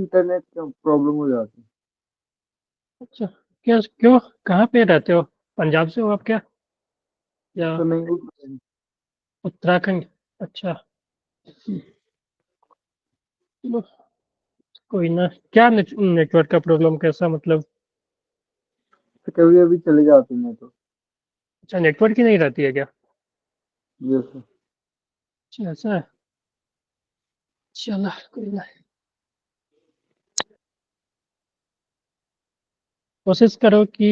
Internet का problem हो जाती है। अच्छा, क्या क्यों? कहाँ पे रहते हो? पंजाब से हो आप क्या? या तो नहीं उठ- उत्तराखंड? अच्छा, चलो, कोई ना। क्या नेटवर्क का प्रॉब्लम, कैसा मतलब? तो कभी अभी चले जाते हैं तो। अच्छा, नेटवर्क ही नहीं रहती है क्या? जैसे अच्छा, ऐसा है। चलो, कोई ना। कोशिश करो कि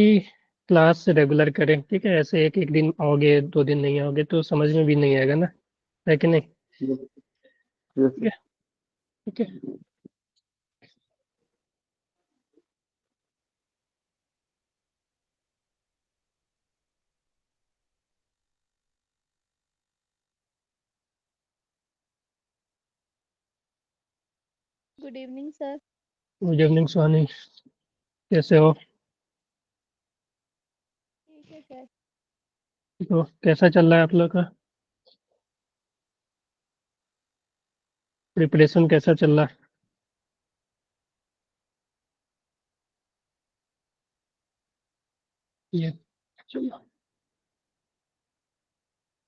क्लास रेगुलर करें, ठीक है? ऐसे एक एक दिन आओगे, 2 दिन नहीं आओगे तो समझ में भी नहीं आएगा ना, है कि नहीं? जैसे ठीक जैसे है, ठीक है। Good evening sir. Good evening Suhani, कैसे हो? ठीक है सर। तो कैसा चल रहा है आप लोग का? प्रिपरेशन कैसा चल रहा है? ये, चलो,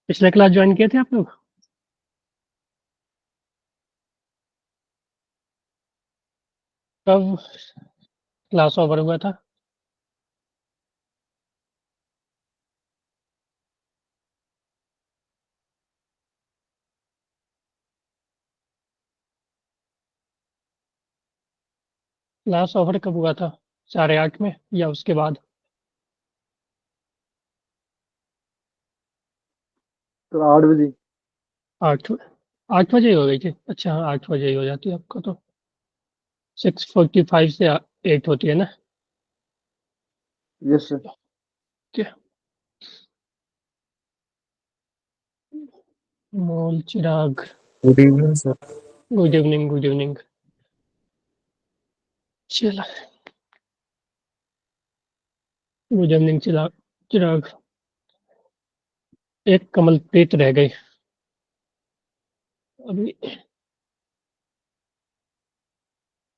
पिछले क्लास ज्वाइन किए थे आप लोग? कब क्लास ओवर हुआ था? क्लास ओवर कब हुआ था? 8:30 में या उसके बाद? तो 8 बजे। 8, 8 बजे ही हो गई थी? अच्छा हाँ, 8 बजे ही हो जाती है आपको तो। 6:45 से 8 होती है ना? जैसे क्या? मोल Chirag, good evening sir. Good evening, good evening. चलो, गुड इवनिंग चिराग। चिराग, एक कमलप्रीत रह गई अभी।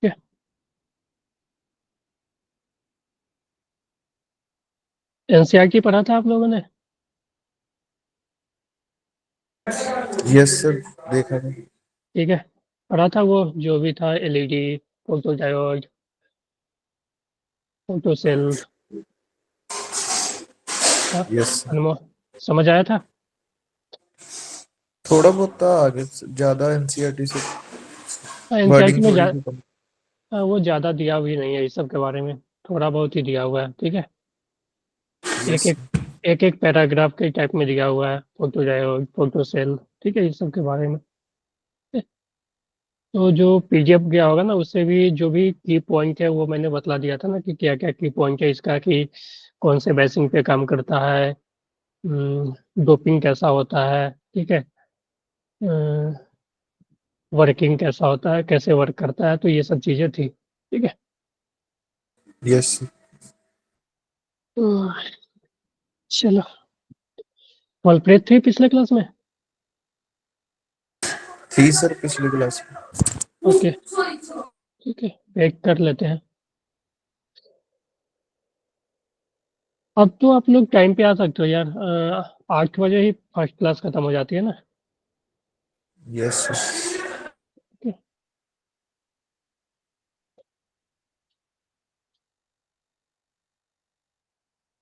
क्या? एनसीईआरटी पढ़ा था आप लोगों ने? यस सर, देखा था। ठीक है, पढ़ा था वो जो भी था, LED, photo diode, photo cell था। यस सर, अनमोल, समझ आया था? थोड़ा बहुत था, आगे ज्यादा एनसीईआरटी से एनसीईआरटी वर्डिंग में थोड़ी सी कम। वो ज़्यादा दिया भी नहीं है इस सब के बारे में, थोड़ा बहुत ही दिया हुआ है, ठीक है? एक यस एक एक एक पैराग्राफ के टाइप में दिया हुआ है, फोटो डायोड, फोटो सेल, ठीक है, इस सब के बारे में। तो जो पीडीएफ गया होगा ना, उससे भी जो भी की पॉइंट है वो मैंने बतला दिया था ना, कि क्या क्या की पॉइंट है इसका, कि कौन से बेसिंग पे काम करता है, डोपिंग कैसा होता है, ठीक है, वर्किंग कैसा होता है, कैसे वर्क करता है, तो ये सब चीज़ें थी, ठीक है। Yes sir. तो चलो, कॉलप्रेट थी पिछले क्लास में? थी सर पिछले क्लास में। ओके, ठीक है, वेट कर लेते हैं। अब तो आप लोग टाइम पे आ सकते हो यार, 8 बजे ही फर्स्ट क्लास खत्म हो जाती है ना? Yes sir. ठीक है,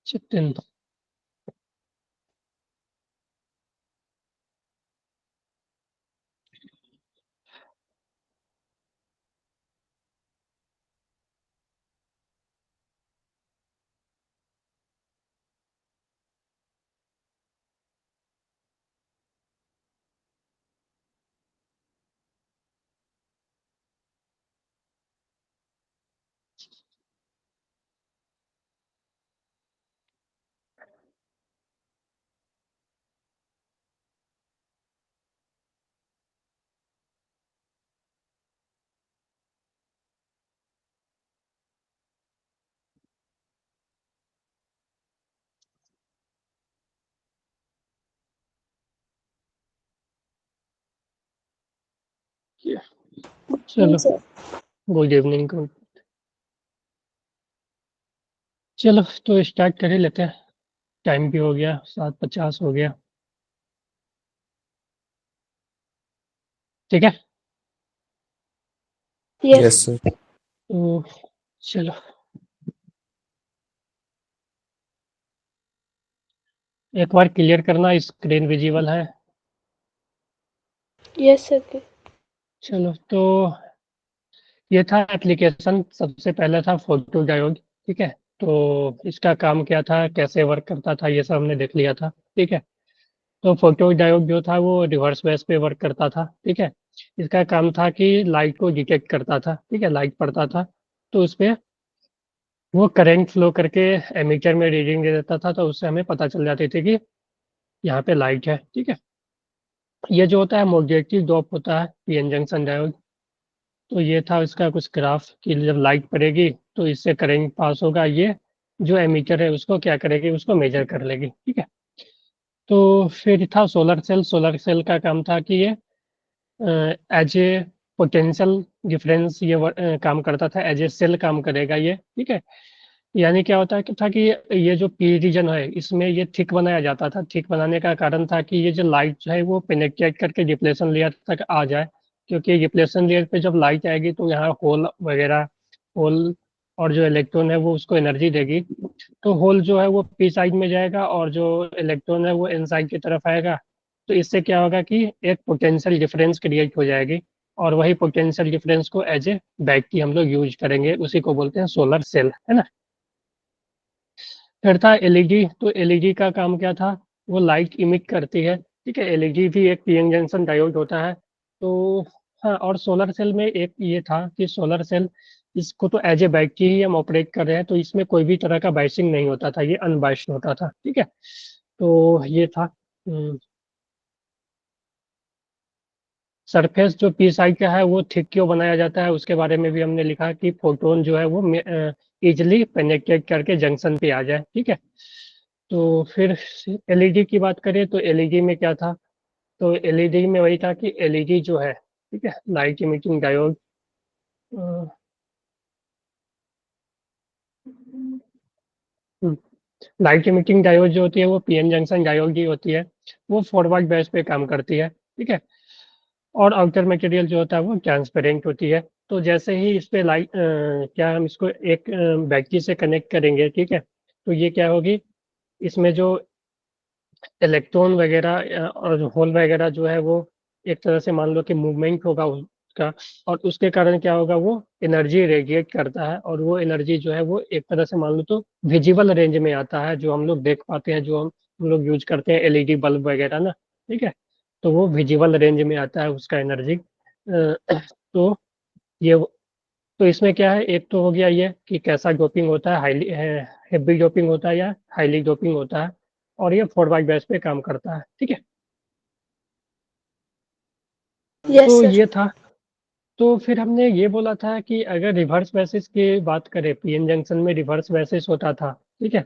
चित्तिन। चलो, गुड इवनिंग। चलो तो स्टार्ट कर ही लेते हैं, टाइम भी हो गया, 7:50 हो गया। ठीक है, Yes. Yes sir. तो चलो एक बार क्लियर करना, स्क्रीन विजिबल है? Yes, sir. चलो तो ये था एप्लीकेशन, सबसे पहले था फोटो डायोड। ठीक है, तो इसका काम क्या था, कैसे वर्क करता था, ये सब हमने देख लिया था। ठीक है, तो फोटो डायोड जो था वो रिवर्स बेस पे वर्क करता था। ठीक है, इसका काम था कि लाइट को डिटेक्ट करता था। ठीक है, लाइट पड़ता था तो उस पे वो करंट फ्लो करके एमीटर में रीडिंग दे देता था, तो उससे हमें पता चल जाती थी कि यहाँ पे लाइट है। ठीक है, ये जो होता है मॉड्यूलेटिव डॉप होता है, पीएन जंक्शन डायोड। तो ये था इसका कुछ ग्राफ कि जब लाइट पड़ेगी तो इससे करंट पास होगा, ये जो एमीटर है उसको क्या करेगी, उसको मेजर कर लेगी। ठीक है, तो फिर था सोलर सेल। सोलर सेल का काम था कि ये एज ए पोटेंशियल डिफरेंस ये काम करता था, एज ए सेल काम करेगा ये। ठीक है, यानी क्या होता है कि था कि ये जो पी रीजन है इसमें ये थिक बनाया जाता था। थिक बनाने का कारण था कि ये जो लाइट जो है वो पेनेट्रेट करके डिप्लेशन लेयर तक आ जाए, क्योंकि डिप्लेशन लेयर पे जब लाइट आएगी तो यहाँ होल वगैरह, होल और जो इलेक्ट्रॉन है वो उसको एनर्जी देगी। तो होल जो है वो पी साइड में जाएगा और जो इलेक्ट्रॉन है वो एन साइड की तरफ आएगा। तो इससे क्या होगा कि एक पोटेंशियल डिफरेंस क्रिएट हो जाएगी, और वही पोटेंशियल डिफरेंस को एज ए बैटरी हम लोग यूज करेंगे, उसी को बोलते हैं सोलर सेल, है ना। फिर था एलईडी। तो एलईडी का काम क्या था, वो लाइट इमिट करती है। ठीक है, एलईडी भी एक पीएन जंक्शन डायोड होता है। तो हाँ, और सोलर सेल में एक ये था कि सोलर सेल, इसको तो एज ए बैटरी ही हम ऑपरेट कर रहे हैं, तो इसमें कोई भी तरह का बाइसिंग नहीं होता था, ये अनबाइस्ड होता था। ठीक है, तो ये था सरफेस जो पी साइड का है वो थिक क्यों बनाया जाता है, उसके बारे में भी हमने लिखा कि फोटोन जो है वो इजिली पेनेट्रेट करके जंक्शन पे आ जाए। ठीक है, तो फिर एलईडी की बात करें तो एलईडी में क्या था, तो एलईडी में वही था कि एलईडी जो है, ठीक है, light emitting diode. Light emitting diode जो होती है वो पीएन जंक्शन डायोड ही होती है, वो फॉरवर्ड बेस पे काम करती है। ठीक है, और आउटर मटेरियल जो होता है वो ट्रांसपेरेंट होती है। तो जैसे ही इस पे लाइट क्या हम इसको एक बैटरी से कनेक्ट करेंगे, ठीक है, तो ये क्या होगी, इसमें जो इलेक्ट्रॉन वगैरह और होल वगैरह जो है वो एक तरह से मान लो कि मूवमेंट होगा उसका, और उसके कारण क्या होगा, वो एनर्जी रेडिएट करता है, और वो एनर्जी जो है वो एक तरह से मान लो तो विजिबल रेंज में आता है, जो हम लोग देख पाते हैं, जो हम लोग यूज करते हैं एलईडी बल्ब वगैरह ना। ठीक है, तो वो विजिबल रेंज में आता है उसका एनर्जी। तो ये, तो इसमें क्या है, एक तो हो गया ये कि कैसा डोपिंग होता है, हाईली हेवी डोपिंग होता है या हाईली डोपिंग होता है, और ये 4x पे काम करता है। ठीक है, Yes, तो sir. ये था। तो फिर हमने ये बोला था कि अगर रिवर्स बेसिस की बात करें, पीएन जंक्शन में रिवर्स बेसिस होता था। ठीक है,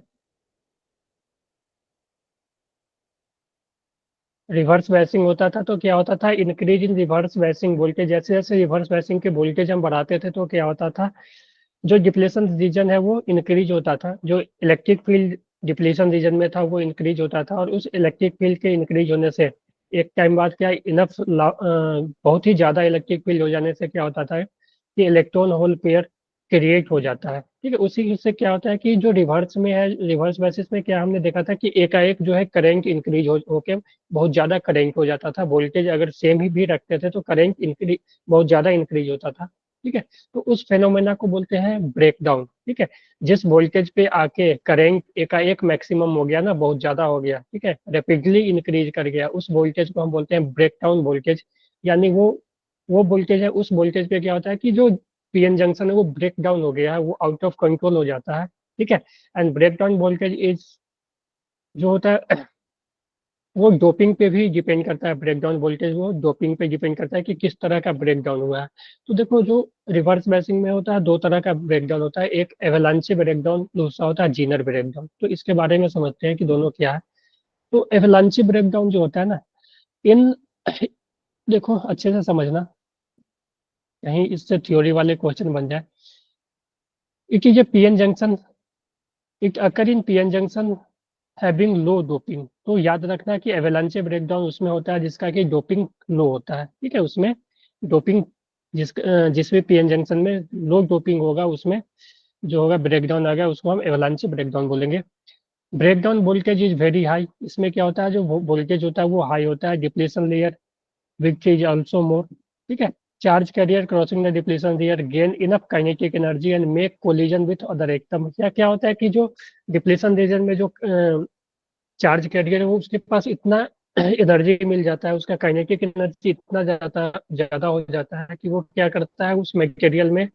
रिवर्स बेसिंग होता था तो क्या होता था, increase in reverse basin voltage, जैसे जैसे रिवर्स बेसिंग के वोल्टेज हम बढ़ाते थे तो क्या होता था, जो डिप्लेशन रीजन है वो इंक्रीज होता था, जो इलेक्ट्रिक फील्ड डिप्लेशन रीजन में था वो इंक्रीज होता था, और उस इलेक्ट्रिक फील्ड के इंक्रीज होने से एक टाइम बाद क्या, इनफ बहुत ही ज्यादा इलेक्ट्रिक फील्ड हो जाने से क्या होता था कि इलेक्ट्रॉन होल पेयर क्रिएट हो जाता है। ठीक है, उसी से क्या होता है कि जो रिवर्स में है, रिवर्स बेसिस में क्या हमने देखा था कि एकाएक जो है करंट इंक्रीज होके बहुत ज्यादा करंट हो जाता था, वोल्टेज अगर सेम ही भी रखते थे तो करंट इंक्रीज बहुत ज्यादा इंक्रीज होता था। ठीक है, तो उस फेनोमेना को बोलते हैं ब्रेकडाउन। ठीक है, जिस वोल्टेज पे आके करंट एकाएक मैक्सिमम हो गया ना, बहुत ज्यादा हो गया, ठीक है, रैपिडली इंक्रीज कर गया, उस वोल्टेज को हम बोलते हैं ब्रेकडाउन वोल्टेज। यानी वो वोल्टेज है, उस वोल्टेज पे क्या होता है कि जो पीएन जंक्शन है वो ब्रेक डाउन हो गया है, वो आउट ऑफ कंट्रोल हो जाता है। ठीक है, and breakdown voltage is जो होता है वो डोपिंग पे भी डिपेंड करता है, ब्रेकडाउन वोल्टेज वो डोपिंग पे डिपेंड करता है कि किस तरह का ब्रेकडाउन हुआ है। तो देखो, जो रिवर्स बेसिंग में होता है दो तरह का ब्रेकडाउन होता है, एक एवलांचे ब्रेकडाउन, दूसरा होता है जीनर ब्रेकडाउन। तो इसके बारे में समझते हैं कि दोनों क्या है। तो एवलांचे ब्रेकडाउन जो होता है ना, इन देखो अच्छे से समझना, कहीं इससे थ्योरी वाले क्वेश्चन बन जाए। It is a PN junction, it occur in PN junction having low doping. तो याद रखना कि एवेलांचे ब्रेकडाउन उसमें होता है जिसका कि डोपिंग लो होता है, ठीक है। उसमें डोपिंग जिस भी पीएन जंक्शन में लो डोपिंग होगा उसमें जो होगा ब्रेकडाउन आ गया, उसको हम एवेलांचे ब्रेकडाउन बोलेंगे। Breakdown voltage is very high, इसमें क्या होता है जो वोल्टेज होता है वो हाई होता है। Depletion layer which is also more, ठीक है। Charge carrier crossing the depletion layer gain enough kinetic energy and make collision with other atom. या क्या होता है कि जो डिप्लेशन रीजन में जो चार्ज कैरियर है वो उसके पास इतना एनर्जी मिल जाता है, उसका काइनेटिक एनर्जी इतना ज्यादा ज्यादा हो जाता है कि वो क्या करता है, उस मटेरियल में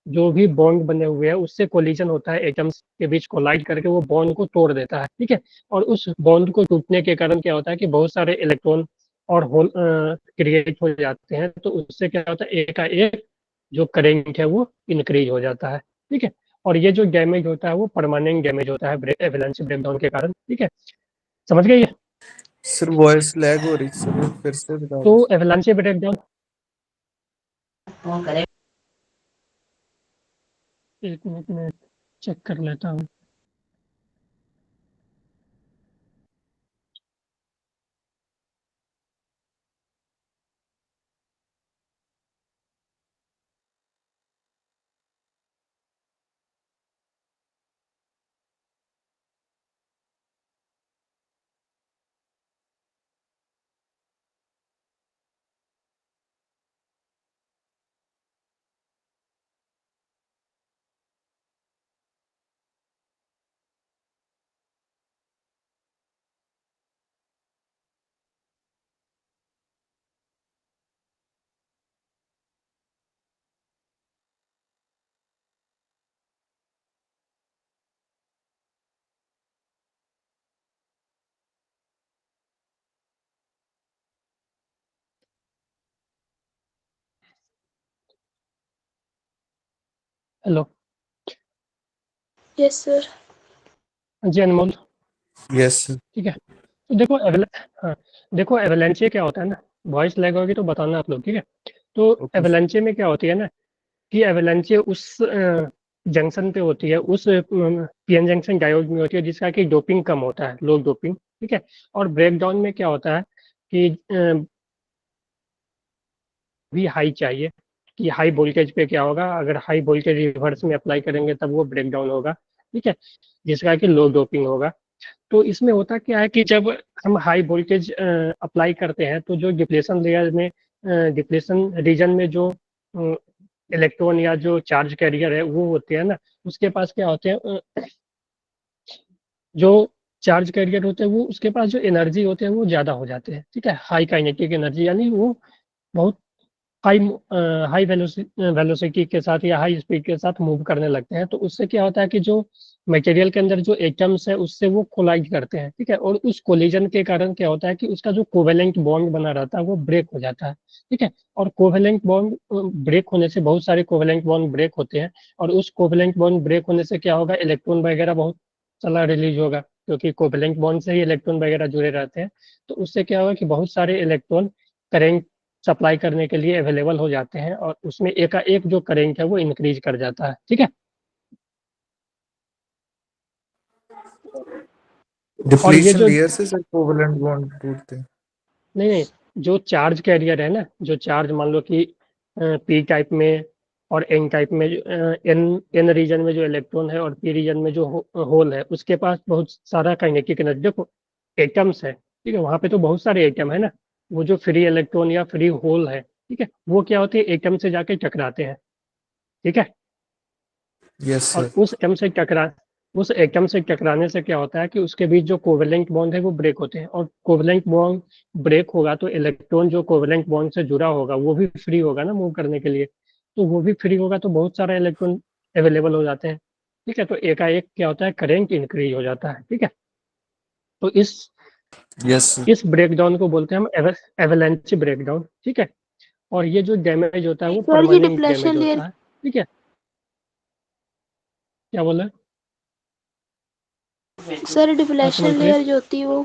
जो भी बॉन्ड बने हुए हैं उससे कोलिजन होता है, एटम्स के बीच कोलाइड करके वो बॉन्ड को तोड़ देता है, ठीक है। और उस बॉन्ड को टूटने के कारण क्या होता है कि बहुत सारे इलेक्ट्रॉन और होल क्रिएट हो जाते हैं। तो उससे क्या होता है, एक का एक जो करेंट है वो इंक्रीज हो जाता है, ठीक है। और ये जो डैमेज होता है वो परमानेंट डैमेज होता है एवलांच ब्रेकडाउन के कारण, ठीक है। समझ गए ये? सर वॉइस लैग हो रही सर, फिर से बताओ। तो एवलांच ब्रेकडाउन, एक मिनट में चेक कर लेता हूँ। Hello yes sir. जी अनमोल, यस सर। ठीक है। तो देखो हाँ, देखो एवलांचे क्या होता है ना, वॉइस लैग होगी तो बताना आप लोग, ठीक है। तो ओके। एवलांचे में क्या होती है ना कि एवलांचे उस जंक्शन पे होती है, उस पीएन जंक्शन डायोड में होती है जिसका कि डोपिंग कम होता है, लो डोपिंग, ठीक है। और ब्रेकडाउन में क्या होता है कि भी हाई चाहिए, कि हाई वोल्टेज पे क्या होगा, अगर हाई वोल्टेज रिवर्स में अप्लाई करेंगे तब वो ब्रेकडाउन होगा, ठीक है, जिसका कि लो डोपिंग होगा। तो इसमें होता क्या है कि जब हम हाई वोल्टेज अप्लाई करते हैं तो जो डिप्लेशन लेयर में डिप्लेशन रीजन में जो इलेक्ट्रॉन या जो चार्ज कैरियर है वो होते हैं ना, उसके पास क्या होते हैं, जो चार्ज कैरियर होते हैं वो उसके पास जो एनर्जी होते हैं वो ज़्यादा हो जाते हैं, ठीक है। हाई काइनेटिक एनर्जी, यानी वो बहुत हाई हाई वेलोसिटी के साथ या हाई स्पीड के साथ मूव करने लगते हैं। तो उससे क्या होता है कि जो मटेरियल के अंदर जो एटम्स है उससे वो कोलाइड करते हैं, ठीक है। और उस कोलिजन के कारण क्या होता है कि उसका जो कोवेलेंट बॉन्ड बना रहता है वो ब्रेक हो जाता है, ठीक है। और कोवेलेंट बॉन्ड ब्रेक होने से बहुत सारे कोवेलेंट बॉन्ड ब्रेक होते हैं। और उस कोवेलेंट बॉन्ड ब्रेक होने से क्या होगा, इलेक्ट्रॉन वगैरह बहुत सारा रिलीज होगा, क्योंकि कोवेलेंट बॉन्ड से ही इलेक्ट्रॉन वगैरह जुड़े रहते हैं। तो उससे क्या होगा कि बहुत सारे इलेक्ट्रॉन करेंट सप्लाई करने के लिए अवेलेबल हो जाते हैं और उसमें एकाएक जो करंट है वो इंक्रीज कर जाता है, ठीक है। और ये डिप्लीशन जो लेयर से सर कोवलेंट बॉन्ड टूटते हैं। नहीं नहीं, जो चार्ज कैरियर है ना, जो चार्ज मान लो कि पी टाइप में और एन टाइप में, एन एन रीजन में जो इलेक्ट्रॉन है और पी रीजन में जो होल है उसके पास बहुत सारा काइनेटिक एनर्जी, देखो एटम्स है, ठीक है, वहां पे तो बहुत सारे एटम है ना। वो जो फ्री इलेक्ट्रॉन या फ्री होल है, ठीक है, वो क्या होते हैं, एटम से जाके टकराते हैं, ठीक है। यस और सर। उस एटम से टकराने से क्या होता है कि उसके बीच जो कोवेलेंट बॉन्ड है वो ब्रेक होते हैं। और कोवेलेंट बॉन्ड ब्रेक होगा तो इलेक्ट्रॉन जो कोवेलेंट बॉन्ड से जुड़ा होगा वो भी फ्री होगा ना मूव करने के लिए। तो वो भी फ्री होगा तो बहुत सारा इलेक्ट्रॉन अवेलेबल हो जाते हैं, ठीक है। तो एकाएक क्या होता है, करंट इंक्रीज हो जाता है, ठीक है। तो यस सर। इस ब्रेकडाउन को बोलते हैं हम एवलांच ब्रेकडाउन, ठीक है। और ये जो डैमेज होता है वो सर ये परमानेंट डिप्लेशन डैमेज लेयर, होता है, ठीक है। क्या बोला? सर हाँ डिप्लेशन कमल प्लीज। लेयर जो होती है वो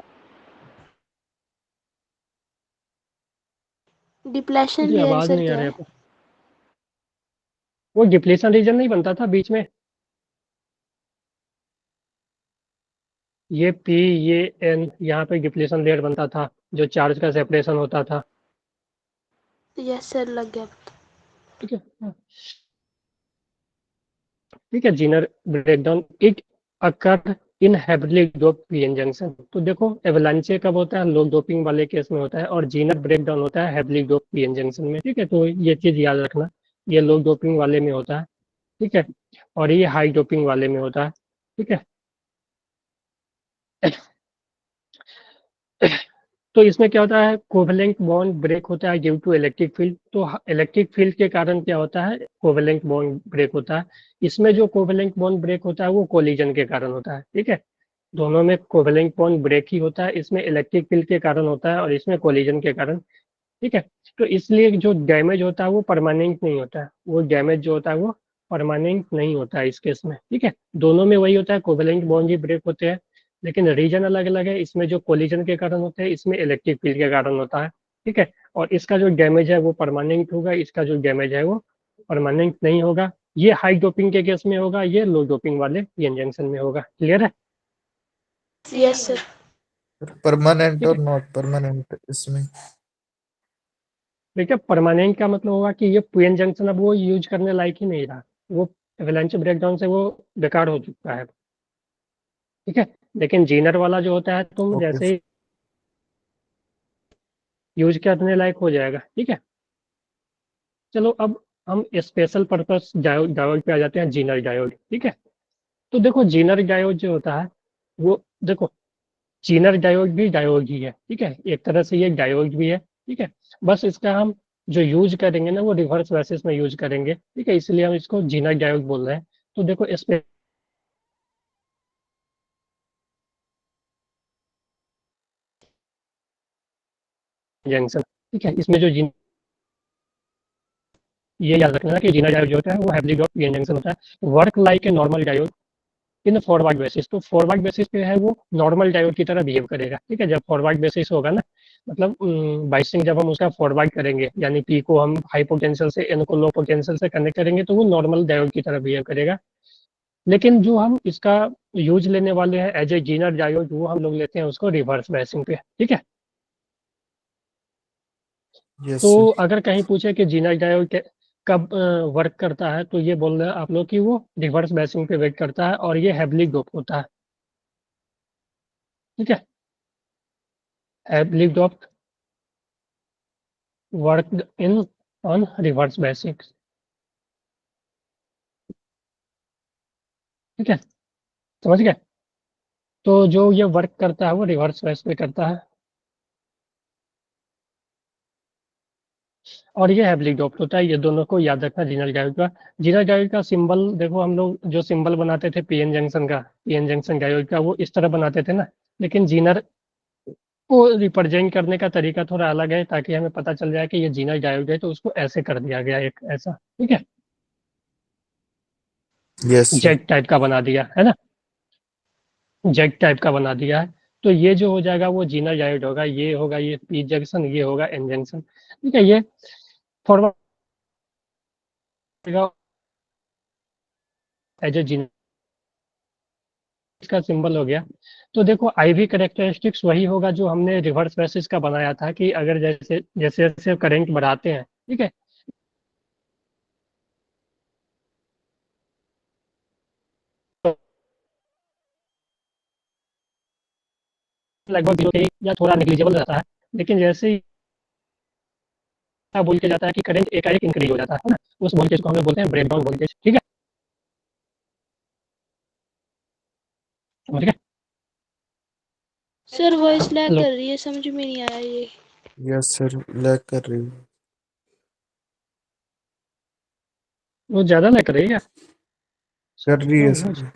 डिप्लेशन जी लेयर आवाज सर नहीं आ क्या रही है? आपको। वो डिप्लीशन रीजन नहीं बनता था बीच में, ये पी, ये एन, यहाँ पे डिप्लीशन लेयर बनता था जो चार्ज का सेपरेशन होता था। यस सर, लग गया। ठीक है, हाँ। ठीक है, Zener breakdown it occur in heavily doped PN junction. तो देखो एवलांचे कब होता है, लो डोपिंग वाले केस में होता है, और जीनर ब्रेकडाउन होता है हेविली डोप्ड पीएन जंक्शन में। ठीक है, तो ये चीज याद रखना, ये लो डोपिंग वाले में होता है। ठीक है, और ये हाई डोपिंग वाले में होता है। ठीक है, तो इसमें क्या होता है, कोवेलेंट बॉन्ड ब्रेक होता है ड्यू टू इलेक्ट्रिक फील्ड। तो इलेक्ट्रिक फील्ड के कारण क्या होता है, कोवेलेंट बॉन्ड ब्रेक होता है। इसमें जो कोवेलेंट बॉन्ड ब्रेक होता है वो कोलिजन के कारण होता है। ठीक है, दोनों में कोवेलेंट बॉन्ड ब्रेक ही होता है, इसमें इलेक्ट्रिक फील्ड के कारण होता है और इसमें कोलिजन के कारण। ठीक है, तो इसलिए जो डैमेज होता है वो परमानेंट नहीं होता है, वो डैमेज जो होता है वो परमानेंट नहीं होता है इस केस में। ठीक है, दोनों में वही होता है, कोवेलेंट बॉन्ड ही ब्रेक होते हैं, लेकिन रीजन अलग अलग है। इसमें जो कोलिजन के कारण होते हैं, इसमें इलेक्ट्रिक फील्ड के कारण होता है। ठीक है, और इसका जो डैमेज है वो परमानेंट होगा, इसका जो डैमेज है वो परमानेंट नहीं होगा। ये हाई डोपिंग के केस में होगा, ये लो डोपिंग वाले पीएन जंक्शन में होगा। क्लियर है? Yes sir. परमानेंट ठीक और है, नॉट परमानेंट इसमें। देखिए परमानेंट का मतलब होगा कि ये पीएन जंक्शन अब वो यूज करने लायक ही नहीं रहा, वो एवलांच ब्रेकडाउन से वो बेकार हो चुका है। ठीक है, लेकिन जीनर वाला जो होता है तुम ओके। जैसे ही यूज करने लायक हो जाएगा। ठीक है, चलो अब हम स्पेशल पर्पस डायोड डायोड पे आ जाते हैं, जीनर डायोड। ठीक है, तो देखो जीनर डायोड जो होता है वो, देखो जीनर डायोड भी डायोड ही है। ठीक है, एक तरह से ये डायोड भी है। ठीक है, बस इसका हम जो यूज करेंगे ना वो रिवर्स बेसिस में यूज करेंगे। ठीक है, इसलिए हम इसको जीनर डायोड बोल रहे हैं। तो देखो इसमें जंक्शन, ठीक है, इसमें जो जीन, ये याद रखना कि जीनर डायोड जो होता है वो हेवली डॉट पीएन जंक्शन होता है, work like a normal diode in forward basis. तो फॉरवर्ड बेसिस पे है वो नॉर्मल डायोड की तरह बिहेव करेगा। ठीक है, जब फॉरवर्ड बेसिस होगा ना, मतलब बाइसिंग जब हम उसका फॉरवर्ड करेंगे, यानी पी को हम हाई पोटेंशियल से एन को लो पोटेंशियल से कनेक्ट करेंगे, तो वो नॉर्मल डायोड की तरह बिहेव करेगा। लेकिन जो हम इसका यूज लेने वाले हैं एज ए जीनर डायोड, वो हम लोग लेते हैं उसको रिवर्स बाइसिंग पे। ठीक है, यस तो सर। अगर कहीं पूछे कि जीनर डायोड कब वर्क करता है, तो ये बोल रहे हैं आप लोग कि वो रिवर्स बाइसिंग पे वेट करता है और ये हेवली डोप होता है। ठीक है, heavily dope work in on reverse basics. ठीक है, समझ गए? तो जो ये वर्क करता है वो रिवर्स बेस पे करता है, और ये हेवली डोप्ड होता है। ये दोनों को याद रखना जीनर डायोड का। जीनर डायोड का सिंबल देखो, हम लोग जो सिंबल बनाते थे पीएन जंक्शन का, पीएन जंक्शन डायोड का, वो इस तरह बनाते थे ना, लेकिन जीनर को रिप्रेजेंट करने का तरीका थोड़ा अलग है, ताकि हमें पता चल जाए कि ये जीनर डायोड है, तो उसको ऐसे कर दिया गया एक ऐसा। ठीक है, यस सर। जेड टाइप का बना दिया है ना, जेड टाइप का बना दिया है। तो ये जो हो जाएगा वो जीनर डायोड होगा, ये होगा ये पी जंक्शन, ये होगा एन जंक्शन। ठीक है, ये फॉरवर्ड एज ए जीनर का सिंबल हो गया। तो देखो आईवी करेक्टरिस्टिक्स वही होगा जो हमने रिवर्स बेसिस का बनाया था, कि अगर जैसे जैसे जैसे करंट बढ़ाते हैं, ठीक है, तो लगभग जीरो के या थोड़ा निग्लिजिबल रहता है, लेकिन जैसे ही बोल के जाता है कि करंट एकाएक इंक्रीज हो जाता है ना, उस वोल्टेज को हम लोग बोलते हैं ब्रेकडाउन वोल्टेज। ठीक है, समझ गए? सर वॉइस लैग हेलो, कर रही है, समझ में नहीं आया ये। यस सर, लैग कर रही है। वो ज्यादा लग रही है कर रही है क्या? Sir.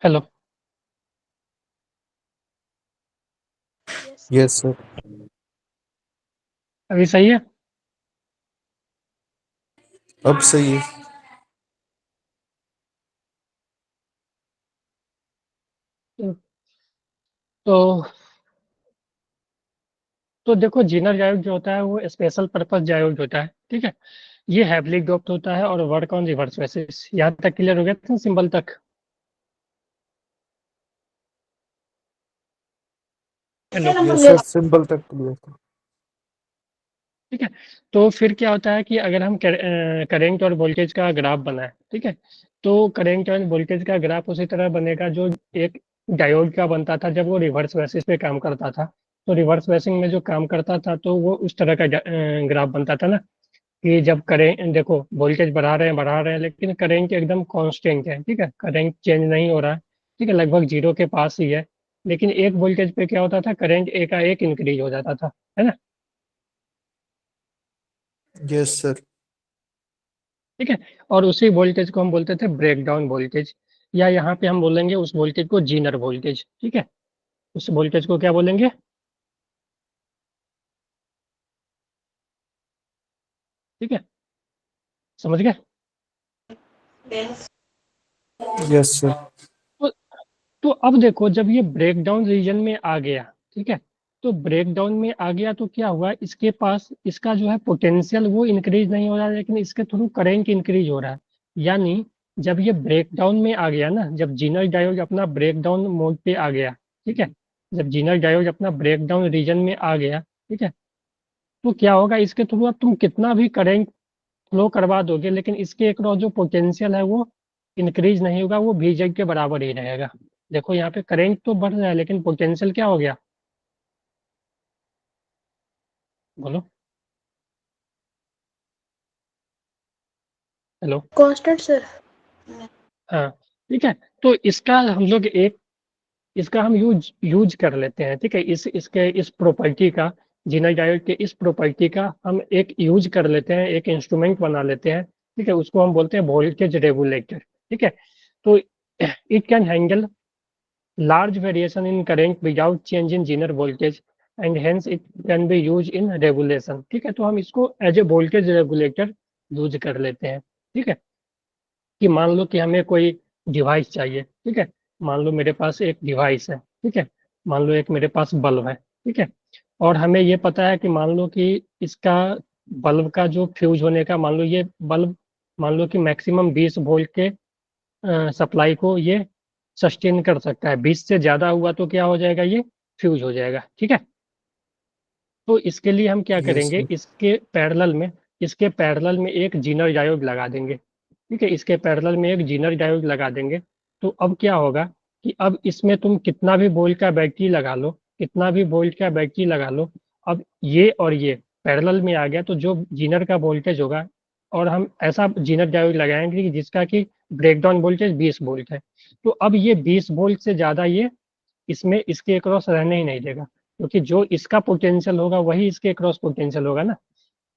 Hello. Yes yes sir. अभी सही है? अब सही है। तो तो देखो, जीनर डायोड जो होता है वो स्पेशल पर्पस डायोड होता है, ठीक है। ये हैविली डोप्ड होता है और वर्क ऑन रिवर्स बेसिस। यहाँ तक क्लियर हो गया था सिंबल तक? हेलो। यस सर, सिंबल तक क्लियर था। ठीक है। तो फिर क्या होता है कि अगर हम करेंट और वोल्टेज का ग्राफ बनाए, ठीक है, तो करेंट और वोल्टेज का ग्राफ उसी तरह बनेगा जो एक डायोड का बनता था जब वो रिवर्स बेसिस पे काम करता था। तो रिवर्स बेसिस में जो काम करता था तो वो उस तरह का ग्राफ बनता था ना, कि जब करेंट देखो, वोल्टेज बढ़ा रहे हैं लेकिन करेंट एकदम कांस्टेंट है, ठीक है, करंट चेंज नहीं हो रहा है, ठीक है, लगभग जीरो के पास ही है। लेकिन एक वोल्टेज पे क्या होता था, करंट एकाएक इंक्रीज हो जाता था, है ना। Yes sir. ठीक है। और उसी वोल्टेज को हम बोलते थे ब्रेकडाउन वोल्टेज, या यहाँ पे हम बोलेंगे उस वोल्टेज को जीनर वोल्टेज, ठीक है। उस वोल्टेज को क्या बोलेंगे? ठीक है, समझ गए? Yes sir. तो, तो अब देखो, जब ये ब्रेकडाउन रीजन में आ गया, ठीक है, तो ब्रेकडाउन में आ गया तो क्या हुआ, इसके पास इसका जो है पोटेंशियल वो इंक्रीज नहीं हो रहा है, लेकिन इसके थ्रू करंट इंक्रीज हो रहा है। यानी जब ये ब्रेकडाउन में आ गया ना, जब जीनर डायोड अपना ब्रेकडाउन मोड पे आ गया, ठीक है, जब जीनर डायोड अपना ब्रेकडाउन रीजन में आ गया, ठीक है, तो क्या होगा, इसके थ्रू अब तुम कितना भी करंट फ्लो करवा दोगे लेकिन इसके अक्रॉस जो पोटेंशियल है वो इंक्रीज नहीं होगा, वो VZ के बराबर ही रहेगा। देखो यहाँ पे करंट तो बढ़ रहा है लेकिन पोटेंशियल क्या हो गया, बोलो। हेलो। Constant sir. हाँ, ठीक है। तो इसका हम लोग एक इसका हम यूज यूज कर लेते हैं, ठीक है, इसके इस प्रॉपर्टी का, जीनर डायोड के इस प्रॉपर्टी का हम एक यूज कर लेते हैं, एक इंस्ट्रूमेंट बना लेते हैं, ठीक है, उसको हम बोलते हैं वोल्टेज रेगुलेटर, ठीक है। तो it can handle large variation in current without change in zener voltage and hence it can be used in regulation, ठीक है। तो हम इसको as a voltage regulator use कर लेते हैं, ठीक है। कि मान लो कि हमें कोई डिवाइस चाहिए, ठीक है, मान लो मेरे पास एक डिवाइस है, ठीक है, मान लो एक मेरे पास बल्ब है, ठीक है, और हमें ये पता है कि मान लो कि इसका बल्ब का जो फ्यूज होने का, मान लो ये बल्ब, मान लो कि मैक्सिमम 20 वोल्ट के सप्लाई को ये सस्टेन कर सकता है, 20 से ज्यादा हुआ तो क्या हो जाएगा, ये फ्यूज हो जाएगा, ठीक है। तो इसके लिए हम क्या यस करेंगे, सर। इसके पैरेलल में एक जीनर डायोड लगा देंगे, ठीक है, इसके पैरेलल में एक जीनर डायोड लगा देंगे। तो अब क्या होगा कि अब इसमें तुम कितना भी वोल्ट का बैटरी लगा लो, कितना भी वोल्ट का बैटरी लगा लो, अब ये और ये पैरेलल में आ गया तो जो जीनर का वोल्टेज होगा, और हम ऐसा जीनर डायोड लगाएंगे कि जिसका कि ब्रेकडाउन वोल्टेज 20 वोल्ट है, तो अब ये 20 वोल्ट से ज्यादा ये इसमें इसके अक्रॉस रहने ही नहीं देगा, क्योंकि जो इसका पोटेंशियल होगा वही इसके अक्रॉस पोटेंशियल होगा ना,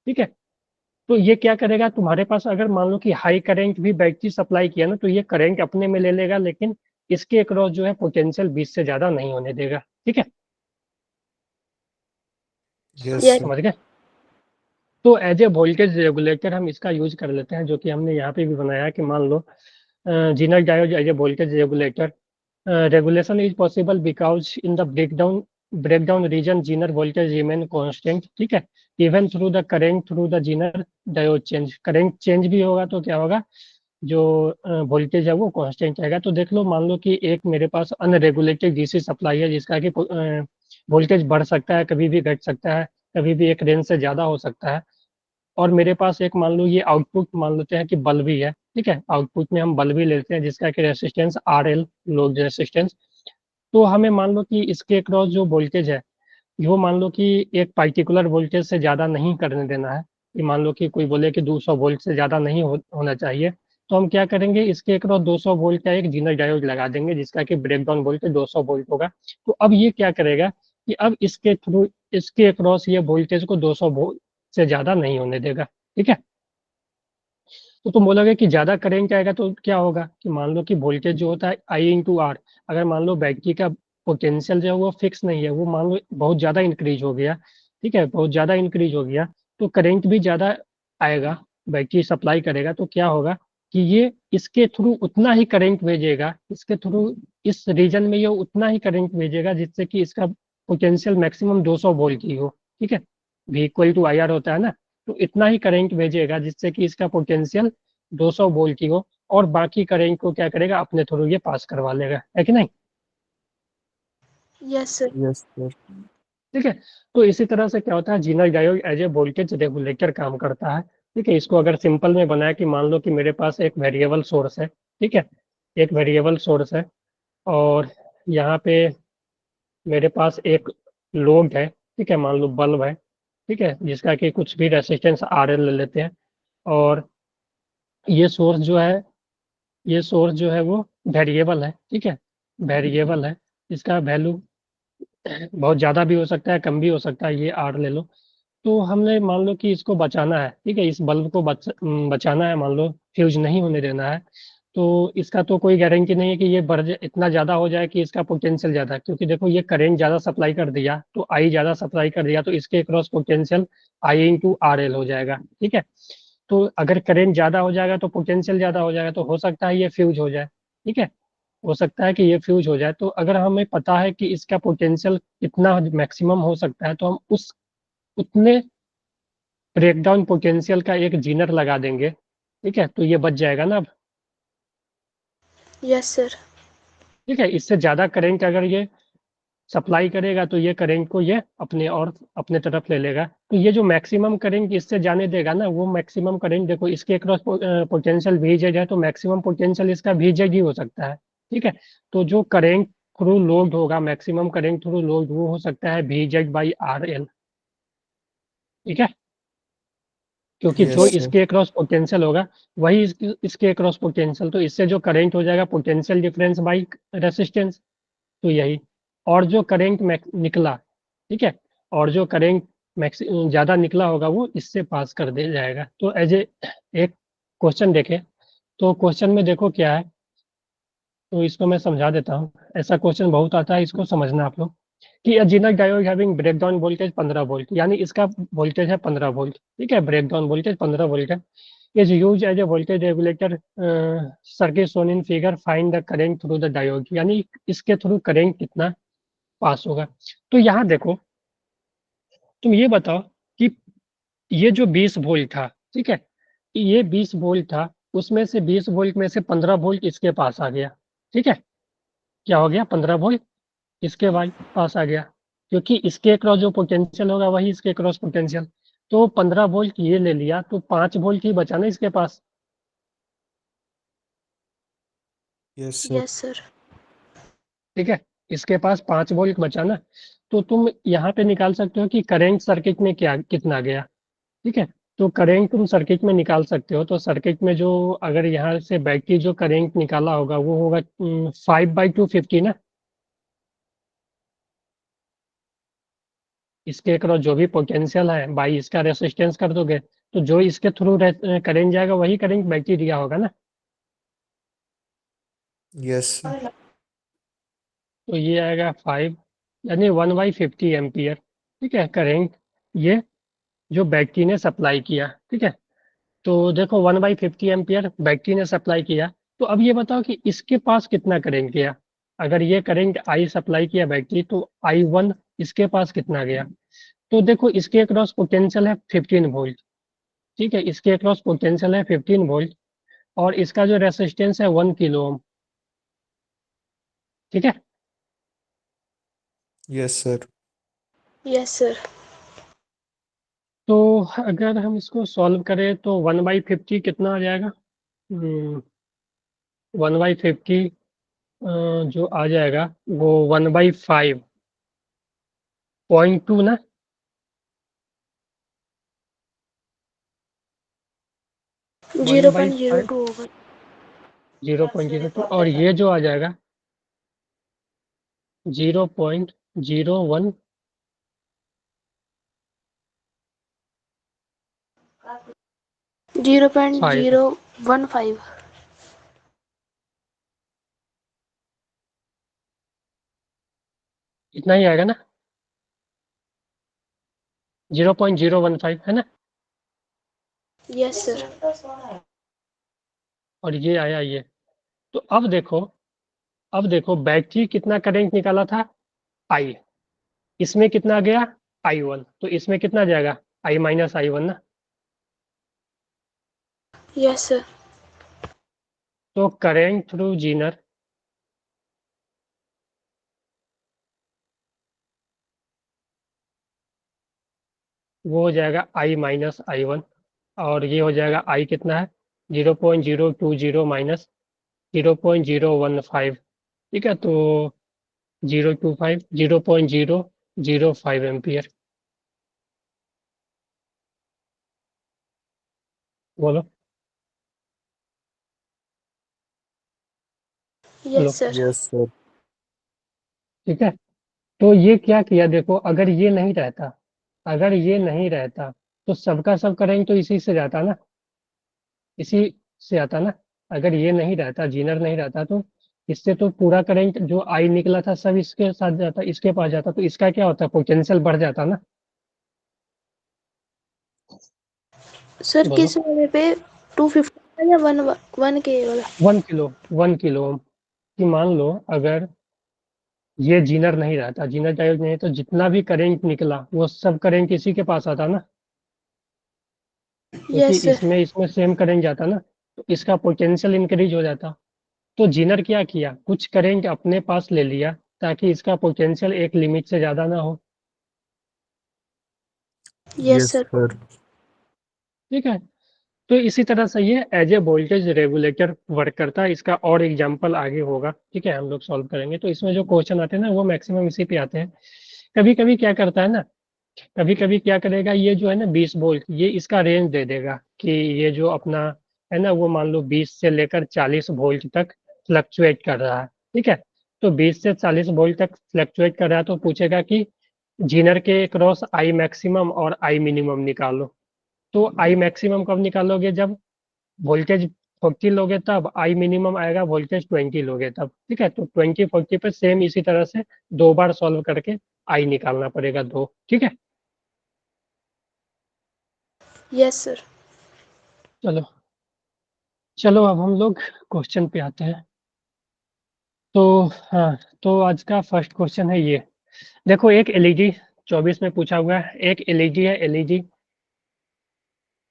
ठीक है। तो ये क्या करेगा, तुम्हारे पास अगर मान लो कि हाई करंट भी बैटरी सप्लाई किया ना, तो ये करंट अपने में ले लेगा लेकिन इसके अक्रॉस जो है पोटेंशियल 20 से ज्यादा नहीं होने देगा, ठीक है, यस यस सर। समझ गए। तो एज ए वोल्टेज रेगुलेटर हम इसका यूज कर लेते हैं, जो कि हमने यहाँ पे भी बनाया है कि मान लो zener diode as a voltage regulator, regulation is possible because in the breakdown region zener voltage remain constant, ठीक है, even through the current through the zener diode change, current change भी होगा तो क्या होगा, जो वोल्टेज है वो कांस्टेंट रहेगा। तो देख लो, मान लो कि एक मेरे पास अनरेगुलेटेड DC सप्लाई है जिसका कि वोल्टेज बढ़ सकता है, कभी भी घट सकता है, कभी भी एक रेंज से ज्यादा हो सकता है, और मेरे पास एक मान लो ये आउटपुट मान लेते हैं कि बल्ब ही है, ठीक है, आउटपुट में हम बल्ब ही लेते हैं जिसका कि रेसिस्टेंस RL, लोड रेसिस्टेंस। तो हमें मान लो कि इसके अक्रॉस जो वोल्टेज है वो मान लो कि एक पार्टिकुलर वोल्टेज से ज़्यादा नहीं करने देना है, कि मान लो कि कोई बोले कि 200 वोल्ट से ज़्यादा नहीं होना चाहिए, तो हम क्या करेंगे, इसके अक्रॉस 200 वोल्ट का एक जीनर डायोड लगा देंगे जिसका कि ब्रेकडाउन वोल्टेज 200 वोल्ट होगा। तो अब ये क्या करेगा कि अब इसके थ्रू इसके अक्रॉस ये वोल्टेज को 200 वोल्ट से ज़्यादा नहीं होने देगा, ठीक है। तो तुम बोलोगे कि ज़्यादा करंट आएगा तो क्या होगा कि मान लो कि वोल्टेज जो होता है आई इंटू आर, अगर मान लो बैटरी का पोटेंशियल जो है वो फिक्स नहीं है, वो मान लो बहुत ज़्यादा इंक्रीज हो गया, ठीक है, बहुत ज़्यादा इंक्रीज हो गया, तो करंट भी ज़्यादा आएगा, बैटरी सप्लाई करेगा, तो क्या होगा कि ये इसके थ्रू उतना ही करंट भेजेगा, इसके थ्रू इस रीजन में ये उतना ही करंट भेजेगा जिससे कि इसका पोटेंशियल मैक्सिमम 200 वोल्ट की हो, ठीक है, V equal to I R होता है ना, तो इतना ही करंट भेजेगा जिससे कि इसका पोटेंशियल 200 वोल्ट की हो, और बाकी करंट को क्या करेगा अपने थ्रू ये पास करवा लेगा, है कि नहीं? Yes sir. Yes sir. ठीक है, तो इसी तरह से क्या होता है, zener diode as a voltage regulator काम करता है, ठीक है। इसको अगर सिंपल में बनाया कि मान लो कि मेरे पास एक वेरिएबल सोर्स है, ठीक है, एक वेरिएबल सोर्स है, और यहाँ पे मेरे पास एक लोड है, ठीक है, मान लो बल्ब है, ठीक है, जिसका कि कुछ भी रेसिस्टेंस आर एल ले लेते हैं, और ये सोर्स जो है, ये सोर्स जो है वो वेरिएबल है, ठीक है, वेरिएबल है, इसका वैल्यू बहुत ज़्यादा भी हो सकता है, कम भी हो सकता है, ये आर ले लो। तो हमने मान लो कि इसको बचाना है, ठीक है, इस बल्ब को बचाना है, मान लो फ्यूज नहीं होने देना है, तो इसका तो कोई गारंटी नहीं है कि ये इतना ज़्यादा हो जाए कि इसका पोटेंशियल ज़्यादा, क्योंकि देखो ये करंट ज़्यादा सप्लाई कर दिया तो आई ज़्यादा सप्लाई कर दिया तो इसके क्रॉस पोटेंशियल आई इंटू आर एल हो जाएगा, ठीक है। तो अगर करंट ज़्यादा हो जाएगा तो पोटेंशियल ज़्यादा हो जाएगा, तो हो सकता है ये फ्यूज हो जाए, ठीक है, हो सकता है कि ये फ्यूज हो जाए। तो अगर हमें पता है कि इसका पोटेंशियल कितना मैक्सिमम हो सकता है, तो हम उस उतने ब्रेकडाउन पोटेंशियल का एक जीनर लगा देंगे, ठीक है, तो ये बच जाएगा ना अब, यस सर। ठीक है। इससे ज़्यादा करंट अगर ये सप्लाई करेगा तो ये करंट को ये अपने और अपने तरफ ले लेगा, तो ये जो मैक्सिमम करंट इससे जाने देगा ना, वो मैक्सिमम करंट देखो इसके क्रॉस पोटेंशियल VZ है, तो मैक्सिमम पोटेंशियल इसका VZ ही हो सकता है, ठीक है। तो जो करंट थ्रू लोड होगा, मैक्सिमम करंट थ्रू लोड, वो हो सकता है VZ/RL, ठीक है, क्योंकि जो यस सर। इसके क्रॉस पोटेंशियल होगा वही इसके क्रॉस पोटेंशियल, तो इससे जो करंट हो जाएगा पोटेंशियल डिफरेंस बाई रेसिस्टेंस, तो यही। और जो करंट निकला, ठीक है, और जो करंट मैक्स ज़्यादा निकला होगा वो इससे पास कर दे जाएगा। तो एज ए एक क्वेश्चन देखें, तो क्वेश्चन में देखो क्या है, तो इसको मैं समझा देता हूँ। ऐसा क्वेश्चन बहुत आता है, इसको समझना आप लोग कि a zener diode having breakdown voltage 15 volt, यानी इसका वोल्टेज है 15 वोल्ट, ठीक है, ब्रेकडाउन वोल्टेज 15 वोल्ट है, is use as a voltage regulator circuit shown in figure, find the current through the diode, यानी इसके थ्रू करंट कितना पास होगा। तो यहाँ देखो, तुम ये बताओ कि ये जो 20 वोल्ट था, ठीक है, ये 20 वोल्ट था, उसमें से 20 वोल्ट में से 15 वोल्ट इसके पास आ गया, ठीक है, क्या हो गया, 15 वोल्ट इसके भाई पास आ गया, क्योंकि इसके क्रॉस जो पोटेंशियल होगा वही इसके क्रॉस पोटेंशियल, तो 15 वोल्ट ये ले लिया तो 5 वोल्ट ही बचा ना इसके पास, यस सर। Yes sir. ठीक है, इसके पास 5 वोल्ट बचा ना, तो तुम यहाँ पे निकाल सकते हो कि करंट सर्किट में क्या कितना गया, ठीक है। तो करंट तुम सर्किट में निकाल सकते हो, तो सर्किट में जो अगर यहाँ से बैटरी जो करंट निकाला होगा वो होगा 5/250 ना, इसके अक्रॉस जो भी पोटेंशियल है बाई इसका रेसिस्टेंस कर दोगे, तो जो इसके थ्रू करंट जाएगा वही करंट बैटरी दिया होगा ना, यस सर। तो ये आएगा 5, यानी 1/50 एम्पियर, ठीक है, करंट ये जो बैटरी ने सप्लाई किया, ठीक है। तो देखो 1/50 एम्पियर बैटरी ने सप्लाई किया, तो अब ये बताओ कि इसके पास कितना करंट गया, अगर ये करंट आई सप्लाई किया बैटरी, तो I1 इसके पास कितना गया, तो देखो इसके अक्रॉस पोटेंशियल है 15 वोल्ट, ठीक है, इसके अक्रॉस पोटेंशियल है 15 वोल्ट, और इसका जो रेसिस्टेंस है 1 किलो ओम, ठीक है। Yes sir. Yes sir. तो अगर हम इसको सॉल्व करें तो 1/50 कितना आ जाएगा, 1/50 जो आ जाएगा वो 1/5.2 ना, zero 1 by point zero five two होगा। 0.02, और ये जो आ जाएगा 0.01, 5 0.015. इतना ही आएगा ना, 0.015 है ना। Yes, sir. और ये आया ये। तो अब देखो बैटरी कितना करंट निकाला था, आई। इसमें कितना गया, I1। तो इसमें कितना जाएगा, I माइनस I1 ना। Yes, sir. तो करंट थ्रू जीनर वो हो जाएगा I माइनस I1। और ये हो जाएगा I कितना है, 0.020 माइनस 0.015। ठीक है, तो 0.005 एम्पियर। बोलो। Hello. Yes, sir. Yes sir. ठीक है, तो ये क्या किया देखो, अगर ये नहीं रहता तो सबका सब करंट तो इसी से जाता ना, इसी से आता ना। अगर ये नहीं रहता, जीनर नहीं रहता, तो इससे तो पूरा करंट जो आई निकला था सब इसके साथ जाता, इसके पास जाता, तो इसका क्या होता, पोटेंशियल बढ़ जाता ना। सर बोलो। किस वाले पे 250 या 1K वाला? 1 किलो, 1 किलो कि मान लो अगर ये जीनर नहीं रहता, जीनर डायोड नहीं, तो जितना भी करंट निकला वो सब करंट इसी के पास आता ना, क्योंकि Yes, sir. इसमें इसमें सेम करंट जाता ना, तो इसका पोटेंशियल इंक्रीज हो जाता। तो जीनर क्या किया, कुछ करंट अपने पास ले लिया ताकि इसका पोटेंशियल एक लिमिट से ज्यादा ना हो। Yes, yes sir. सर। ठीक है, तो इसी तरह से ये as a voltage regulator work करता है। इसका और एग्जांपल आगे होगा, ठीक है, हम लोग सॉल्व करेंगे। तो इसमें जो क्वेश्चन आते हैं ना वो मैक्सिमम इसी पे आते हैं। कभी कभी क्या करता है ना, कभी कभी क्या करेगा, ये जो है ना 20 वोल्ट, ये इसका रेंज दे देगा कि ये जो अपना है ना, वो मान लो 20 से लेकर 40 वोल्ट तक फ्लक्चुएट कर रहा है। ठीक है, तो 20 से 40 वोल्ट तक फ्लक्चुएट कर रहा है, तो पूछेगा कि जीनर के क्रॉस आई मैक्सिमम और आई मिनिमम निकालो। तो आई मैक्सिमम कब निकालोगे, जब वोल्टेज 40 लोगे तब। आई मिनिमम आएगा वोल्टेज 20 लोगे तब। ठीक है, तो 20 40 पे सेम इसी तरह से 2 बार सॉल्व करके आई निकालना पड़ेगा, दो। ठीक है, Yes, sir. चलो चलो अब हम लोग क्वेश्चन पे आते हैं। तो हाँ, तो आज का फर्स्ट क्वेश्चन है ये। देखो एक एलईडी 24 में पूछा हुआ है, एक एलईडी है, एलईडी।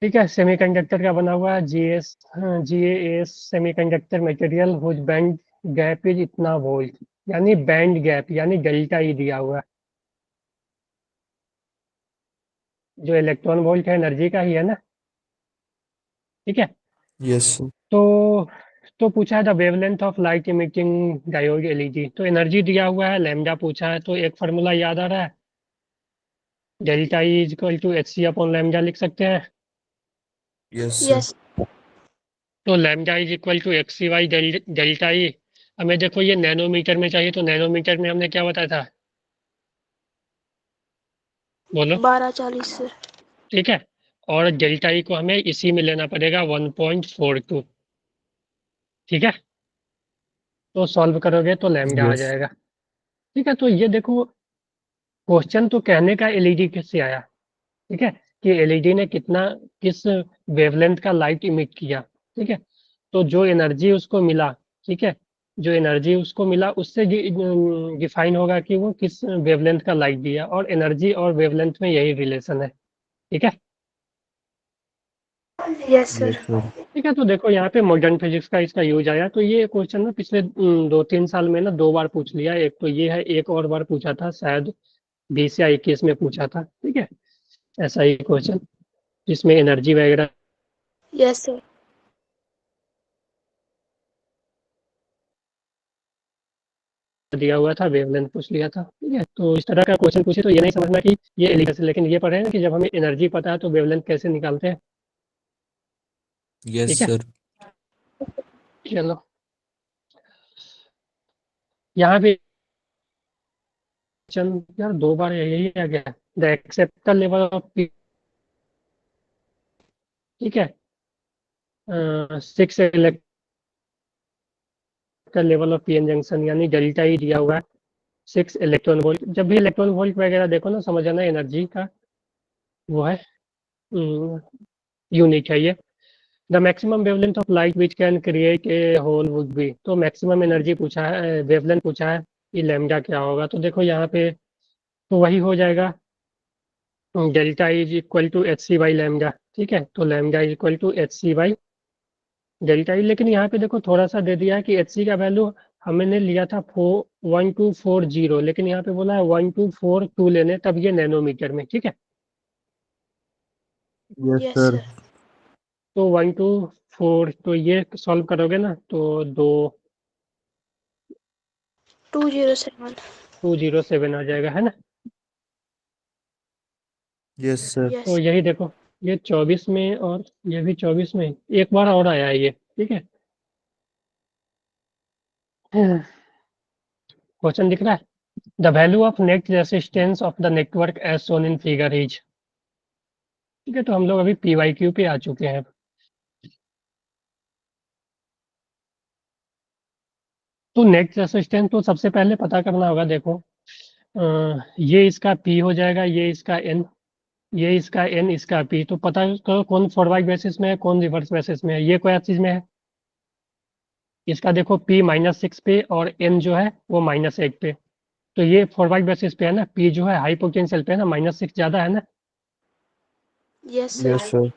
ठीक है, सेमीकंडक्टर का बना हुआ है, GAS semiconductor material whose band gap is इतना वोल्ट। यानी बैंड गैप यानी डेल्टा ई दिया हुआ है। जो इलेक्ट्रॉन वोल्ट है एनर्जी का ही है ना। ठीक है, यस सर। तो पूछा है the wavelength of light emitting diode LED. तो एनर्जी दिया हुआ है, लैम्डा पूछा है, तो एक फार्मूला याद आ रहा है, delta E is equal to H C upon lambda लिख सकते हैं। Yes sir. Yes. तो lambda is equal to X C Y delta E. हमें देखो ये नैनोमीटर में चाहिए, तो नैनोमीटर में हमने क्या बताया था, बोलो। 1240 sir. ठीक है, और डेल्टा ई को हमें इसी में लेना पड़ेगा 1.42। ठीक है, तो सॉल्व करोगे तो लैम्डा आ यस। जाएगा। ठीक है, तो ये देखो क्वेश्चन तो कहने का एलईडी से आया। ठीक है, कि एलईडी ने किस वेवलेंथ का लाइट इमिट किया। ठीक है, तो जो एनर्जी उसको मिला, ठीक है, जो एनर्जी उसको मिला उससे डिफाइन होगा कि वो किस वेवलेंथ का लाइट दिया, और एनर्जी और वेवलेंथ में यही रिलेशन है। ठीक है। Yes, sir. Yes sir. ठीक है, तो देखो यहाँ पे मॉडर्न फिजिक्स का इसका यूज आया। तो ये क्वेश्चन ना पिछले 2-3 साल में ना 2 बार पूछ लिया। एक तो ये है, एक और बार पूछा था शायद 20 या 21 में पूछा था। ठीक है, ऐसा ही क्वेश्चन जिसमें एनर्जी वगैरह Yes, sir. दिया हुआ था, वेवलेंथ पूछ लिया था। ठीक है, तो इस तरह का क्वेश्चन पूछे तो ये नहीं समझना कि ये एलिगेंस है, लेकिन ये पढ़े ना कि जब हमें एनर्जी पता है तो वेवलेंथ कैसे निकालते हैं। यस ठीक है, सर। चलो यहाँ पे चंद यार 2 बार यही आ गया, द एक्सेप्टर लेवल ऑफ। ठीक है, 6 electron level of PN junction, यानी डेल्टा ई दिया हुआ है 6 इलेक्ट्रॉन वोल्ट। जब भी इलेक्ट्रॉन वोल्ट वगैरह देखो ना, समझ आना एनर्जी का वो है यूनिट है ये। The maximum wavelength of light which can create a hole would be, तो मैक्सिमम एनर्जी पूछा है, वेवलेंथ पूछा है, ये लैम्डा क्या होगा। तो देखो यहाँ पे तो वही हो जाएगा, delta is equal to H C by lambda. ठीक है, तो lambda is equal to H C by delta E. लेकिन यहाँ पे देखो थोड़ा सा दे दिया है कि एच सी का वैल्यू हमने लिया था 1240, लेकिन यहाँ पे बोला है 1242 लेने, तब ये नैनोमीटर में। ठीक है, यस यस सर। सर। तो 124, तो ये सॉल्व करोगे ना तो 207। 207 आ जाएगा, है ना। Yes sir. तो यस। यही देखो, ये 24 में और ये भी 24 में, एक बार और आया है ये। ठीक है, क्वेश्चन दिख रहा है, the value of net resistance of the network as shown in figure is. ठीक है, तो हम लोग अभी PYQ पे आ चुके हैं। तो नेट रेसिस्टेंस तो सबसे पहले पता करना होगा। देखो ये इसका P हो जाएगा, ये इसका N, ये इसका N, इसका P। तो पता करो कौन फॉरवर्ड बेसिस में है, कौन रिवर्स बेसिस में है। ये कोई चीज में है, इसका देखो P -6 पे और N जो है वो -8 पे। तो ये फॉरवर्ड बेसिस पे है ना, P जो है हाई पोटेंशियल पे है ना, -6 ज्यादा है ना। Yes yes sir. सर।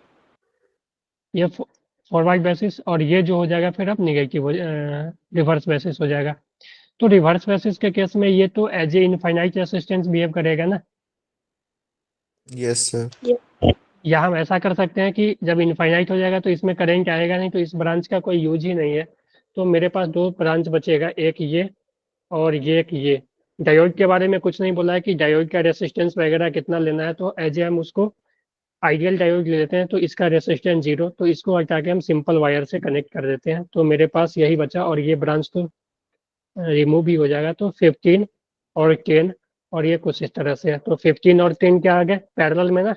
ये फॉरवर्ड बेसिस, और ये जो हो जाएगा फिर अब निगेटिव रिवर्स बेसिस हो जाएगा। तो रिवर्स बेसिस के केस में ये तो as a infinite resistance behave करेगा ना। Yes sir. या हम ऐसा कर सकते हैं कि जब इनफाइनाइट हो जाएगा तो इसमें करंट आएगा नहीं, तो इस ब्रांच का कोई यूज ही नहीं है। तो मेरे पास दो ब्रांच बचेगा, एक ये और ये एक ये। डायोड के बारे में कुछ नहीं बोला है कि डायोड का रेसिस्टेंस वगैरह कितना लेना है, तो एज ए हम उसको आइडियल डायोड ले लेते हैं। तो इसका रेसिस्टेंस 0, तो इसको हटा के हम सिंपल वायर से कनेक्ट कर देते हैं। तो मेरे पास यही बचा, और ये ब्रांच तो रिमूव भी हो जाएगा। तो 15 और 10, और ये कुछ इस तरह से है। तो 15 और 10 क्या आ गए, पैरेलल में ना।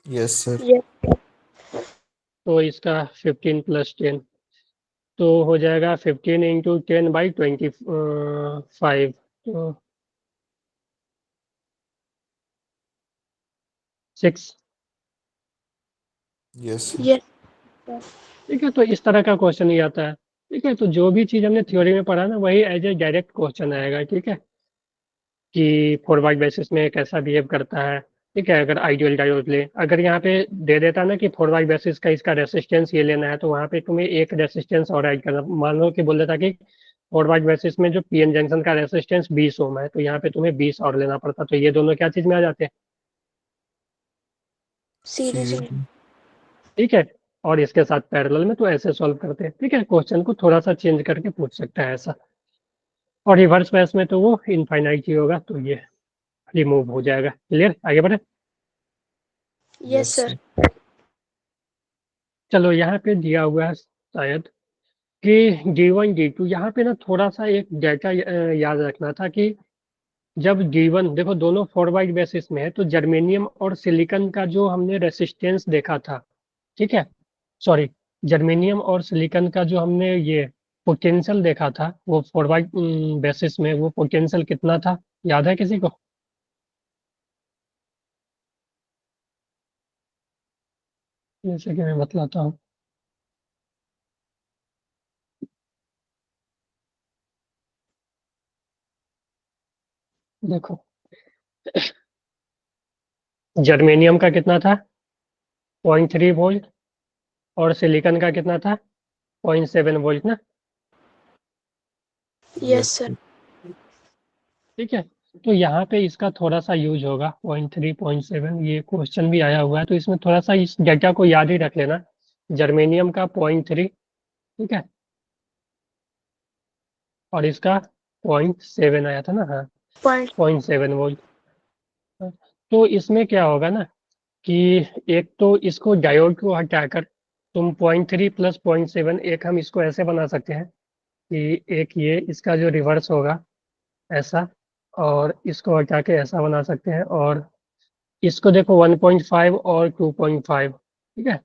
Yes sir. तो इसका 15 + 10 तो हो जाएगा 15 × 10/25। तो 6। Yes sir. यस। ठीक है, तो इस तरह का क्वेश्चन ही आता है। ठीक है, तो जो भी चीज़ हमने थ्योरी में पढ़ा ना, वही एज ए डायरेक्ट क्वेश्चन आएगा। ठीक है, कि फॉरवर्ड बेसिस में कैसा बिहेव करता है। ठीक है, अगर आइडियल डायोड ले, अगर यहाँ पे दे देता ना कि फॉरवर्ड बेसिस का इसका रेसिस्टेंस ये लेना है, तो वहाँ पे तुम्हें एक रेसिस्टेंस और ऐड करना। मान लो कि बोल देता कि फॉरवर्ड बेसिस में जो पीएन जंक्शन का रेसिस्टेंस 20 ओम है, तो यहाँ पे तुम्हें 20 और लेना पड़ता। तो ये दोनों क्या चीज में आ जाते हैं, सीरीज में। सीरीज। ठीक है। और इसके साथ पैरेलल में, तो ऐसे सॉल्व करते हैं। ठीक है, क्वेश्चन को थोड़ा सा चेंज करके पूछ सकता है ऐसा। और रिवर्स बेस में तो वो इनफाइनाइट ही होगा, तो ये रिमूव हो जाएगा। क्लियर, आगे बढ़े। Yes sir. चलो, यहाँ पे दिया हुआ है शायद कि D1 D2, यहाँ पे ना थोड़ा सा एक डेटा याद रखना था कि जब D1 देखो दोनों फॉरवर्ड बेसिस में है, तो जर्मेनियम और सिलिकॉन का जो हमने रेसिस्टेंस देखा था, ठीक है, सॉरी, जर्मेनियम और सिलिकॉन का जो हमने ये पोटेंशियल देखा था, वो फॉरवर्ड बेसिस में वो पोटेंशियल कितना था, याद है किसी को। जैसे कि मैं बतलाता हूँ, देखो जर्मेनियम का कितना था, 0.3 वोल्ट, और सिलिकॉन का कितना था, 0.7 वोल्ट ना। Yes sir. ठीक है, तो यहाँ पे इसका थोड़ा सा यूज होगा, 0.3 0.7, ये क्वेश्चन भी आया हुआ है, तो इसमें थोड़ा सा इस डेटा को याद ही रख लेना। जर्मेनियम का 0.3, ठीक है, और इसका 0.7 आया था ना, हाँ, पॉइंट। 0.7 वोल्ट। तो इसमें क्या होगा ना कि एक तो इसको डायोड को हटाकर तुम 0.3 + 0.7, एक हम इसको ऐसे बना सकते हैं कि एक ये इसका जो रिवर्स होगा ऐसा, और इसको हटा के ऐसा बना सकते हैं, और इसको देखो 1.5 और 2.5, ठीक है।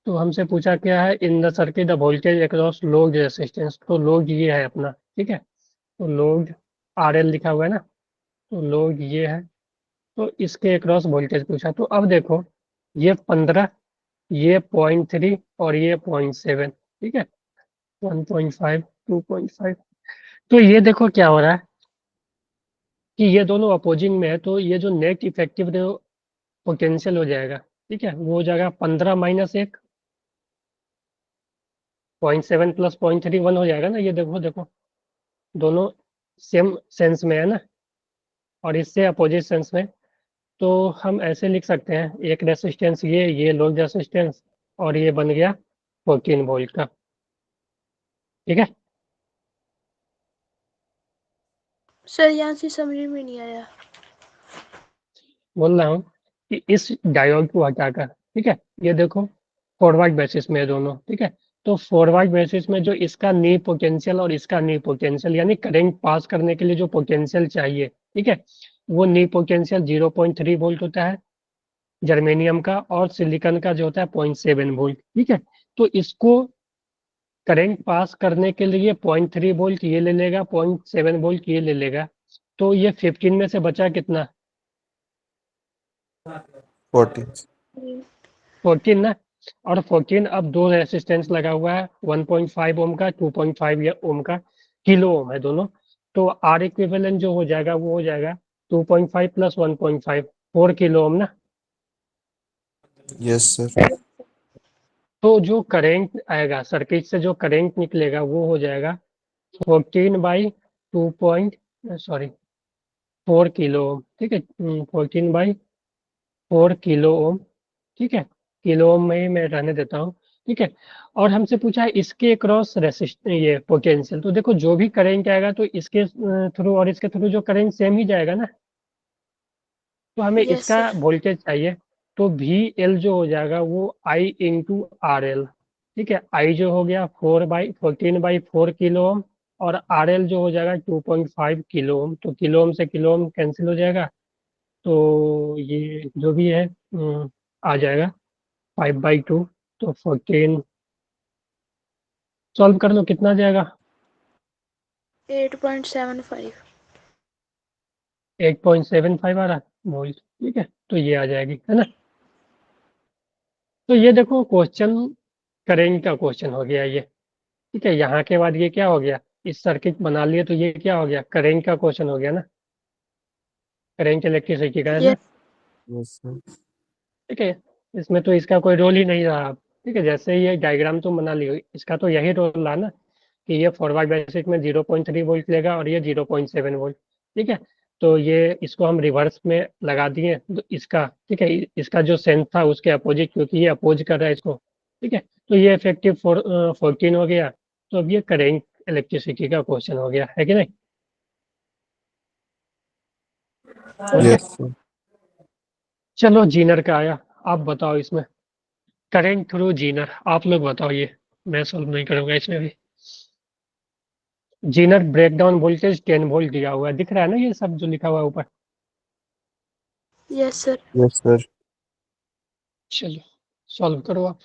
तो हमसे पूछा क्या है, in the circuit the voltage across load resistance. तो लोड ये है अपना, ठीक है। तो लोड आर एल लिखा हुआ है ना, तो लोड ये है। तो इसके अक्रॉस वोल्टेज पूछा। तो अब देखो, ये 15, ये 0.3 और ये 0.7, ठीक है। 1.5, 2.5। तो ये देखो क्या हो रहा है कि ये दोनों अपोजिंग में है, तो ये जो नेट इफेक्टिव पोटेंशियल हो जाएगा, ठीक है, वो हो जाएगा 15 माइनस 1, 0.7 प्लस 0.3, 1 हो जाएगा ना। ये देखो देखो, दोनों सेम सेंस में है ना, और इससे अपोजिट सेंस में। तो हम ऐसे लिख सकते हैं, एक रेसिस्टेंस ये लोड रेसिस्टेंस, और ये बन गया 14 वोल्ट का, ठीक है। सर यहाँ से समझ में नहीं आया। बोल रहा हूँ कि इस डायोड को हटाकर, ठीक है, ये देखो फॉरवर्ड बेसिस में है दोनों, ठीक है। तो फॉरवर्ड बेसिस में जो इसका नी पोटेंशियल और इसका नी पोटेंशियल, यानी करंट पास करने के लिए जो पोटेंशियल चाहिए, ठीक है, वो नी पोटेंशियल 0.3 वोल्ट होता है जर्मेनियम का, और सिलिकॉन का जो होता है 0.7 वोल्ट, ठीक है। तो इसको करंट पास करने के लिए 0.3 वोल्ट ये ले लेगा, 0.7 वोल्ट ये ले लेगा। तो ये 15 में से बचा कितना, 40। 14 ना। और 14, अब दो रेसिस्टेंस लगा हुआ है, 1.5 ओम का, 2.5 ओम का, किलो ओम है दोनों। तो आर इक्विवेलेंट जो हो जाएगा वो हो जाएगा 2.5 प्लस 1.5, 4 किलो ओम ना। Yes sir. तो जो करंट आएगा सर्किट से, जो करंट निकलेगा वो हो जाएगा 4 किलो ओम, ठीक है। 14/4 किलो ओम, ठीक है। किलो ओम में ही मैं रहने देता हूँ, ठीक है। और हमसे पूछा है इसके क्रॉस रेसिस्ट ये पोटेंशियल। तो देखो जो भी करंट आएगा तो इसके थ्रू और इसके थ्रू जो करंट सेम ही जाएगा ना। तो हमें यस इसका सर। वोल्टेज चाहिए। तो वी एल जो हो जाएगा वो आई इंटू आर एल, ठीक है। आई जो हो गया 14/4 किलो ओम, और आर एल जो हो जाएगा 2.5 किलो ओम। तो किलो ओम से किलो ओम कैंसिल हो जाएगा। तो ये जो भी है आ जाएगा 5/2। तो 14 सॉल्व कर लो, कितना आ जाएगा। 8.75। 8.75 आ रहा वोल्ट, ठीक है। तो ये आ जाएगी, है ना। तो ये देखो क्वेश्चन करेंट का क्वेश्चन हो गया ये, ठीक है। यहाँ के बाद ये क्या हो गया, इस सर्किट बना लिए तो ये क्या हो गया, करेंट का क्वेश्चन हो गया ना, करेंट इलेक्ट्रिसिटी का, है ना। यस। Yes sir. ठीक है, इसमें तो इसका कोई रोल ही नहीं रहा अब, ठीक है। जैसे ये डायग्राम तुम बना लियो, इसका तो यही रोल रहा ना कि ये फॉरवर्ड बेसिस में 0.3 वोल्ट लेगा और ये 0.7 वोल्ट, ठीक है। तो ये इसको हम रिवर्स में लगा दिए, तो इसका, ठीक है, इसका जो सेंस था उसके अपोजिट, क्योंकि ये अपोज कर रहा है इसको, ठीक है। तो ये इफेक्टिव 14 हो गया। तो अब ये करेंट इलेक्ट्रिसिटी का क्वेश्चन हो गया, है कि नहीं। हो गया। Yes sir. चलो जीनर का आया, आप बताओ इसमें, करेंट थ्रू जीनर, आप लोग बताओ ये, मैं सॉल्व नहीं करूंगा इसमें भी। जीनर ब्रेकडाउन वोल्टेज 10 वोल्ट दिया हुआ है, दिख रहा है ना ये सब जो लिखा हुआ है ऊपर। Yes sir. Yes sir. चलो सॉल्व करो आप।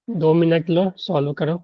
2 मिनट लो, सॉल्व करो।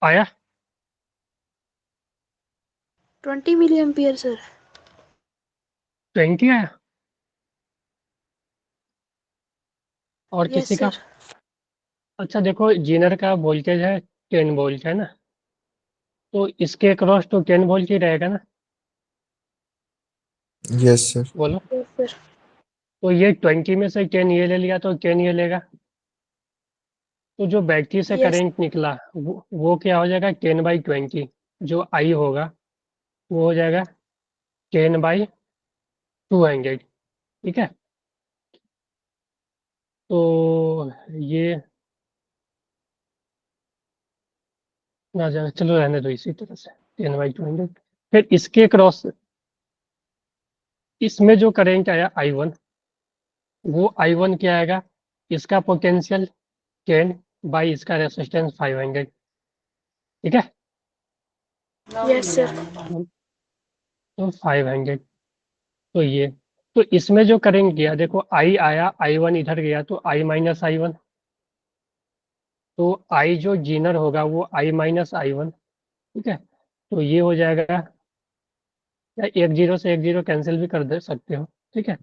आया 20 मिली एम्पियर सर। 20 आया और यस किसी का? सर। अच्छा देखो, जीनर का वोल्टेज है 10 वोल्ट, है ना? तो इसके अक्रॉस तो 10 वोल्ट ही रहेगा ना? Yes sir. बोलो। Yes sir. तो ये 20 में से 10 ये ले लिया तो 10 ये लेगा। तो जो बैटरी से यस। करंट निकला वो क्या हो जाएगा? 10/20। जो आई होगा वो हो जाएगा 10/200। ठीक है। तो ये ना जाए, चलो रहने दो इसी तरह से 10/200। फिर इसके क्रॉस इसमें जो करंट आया I1, वो I1 क्या आएगा? इसका पोटेंशियल 10 बाई इसका रेसिस्टेंस 500। ठीक है। Yes sir. तो 500। तो ये, तो इसमें जो करंट गया देखो, आई आया, I1 इधर गया तो I-I1। तो आई जो जीनर होगा वो I-I1। ठीक है। तो ये हो जाएगा, या एक जीरो से एक जीरो कैंसिल भी कर दे सकते हो। ठीक है।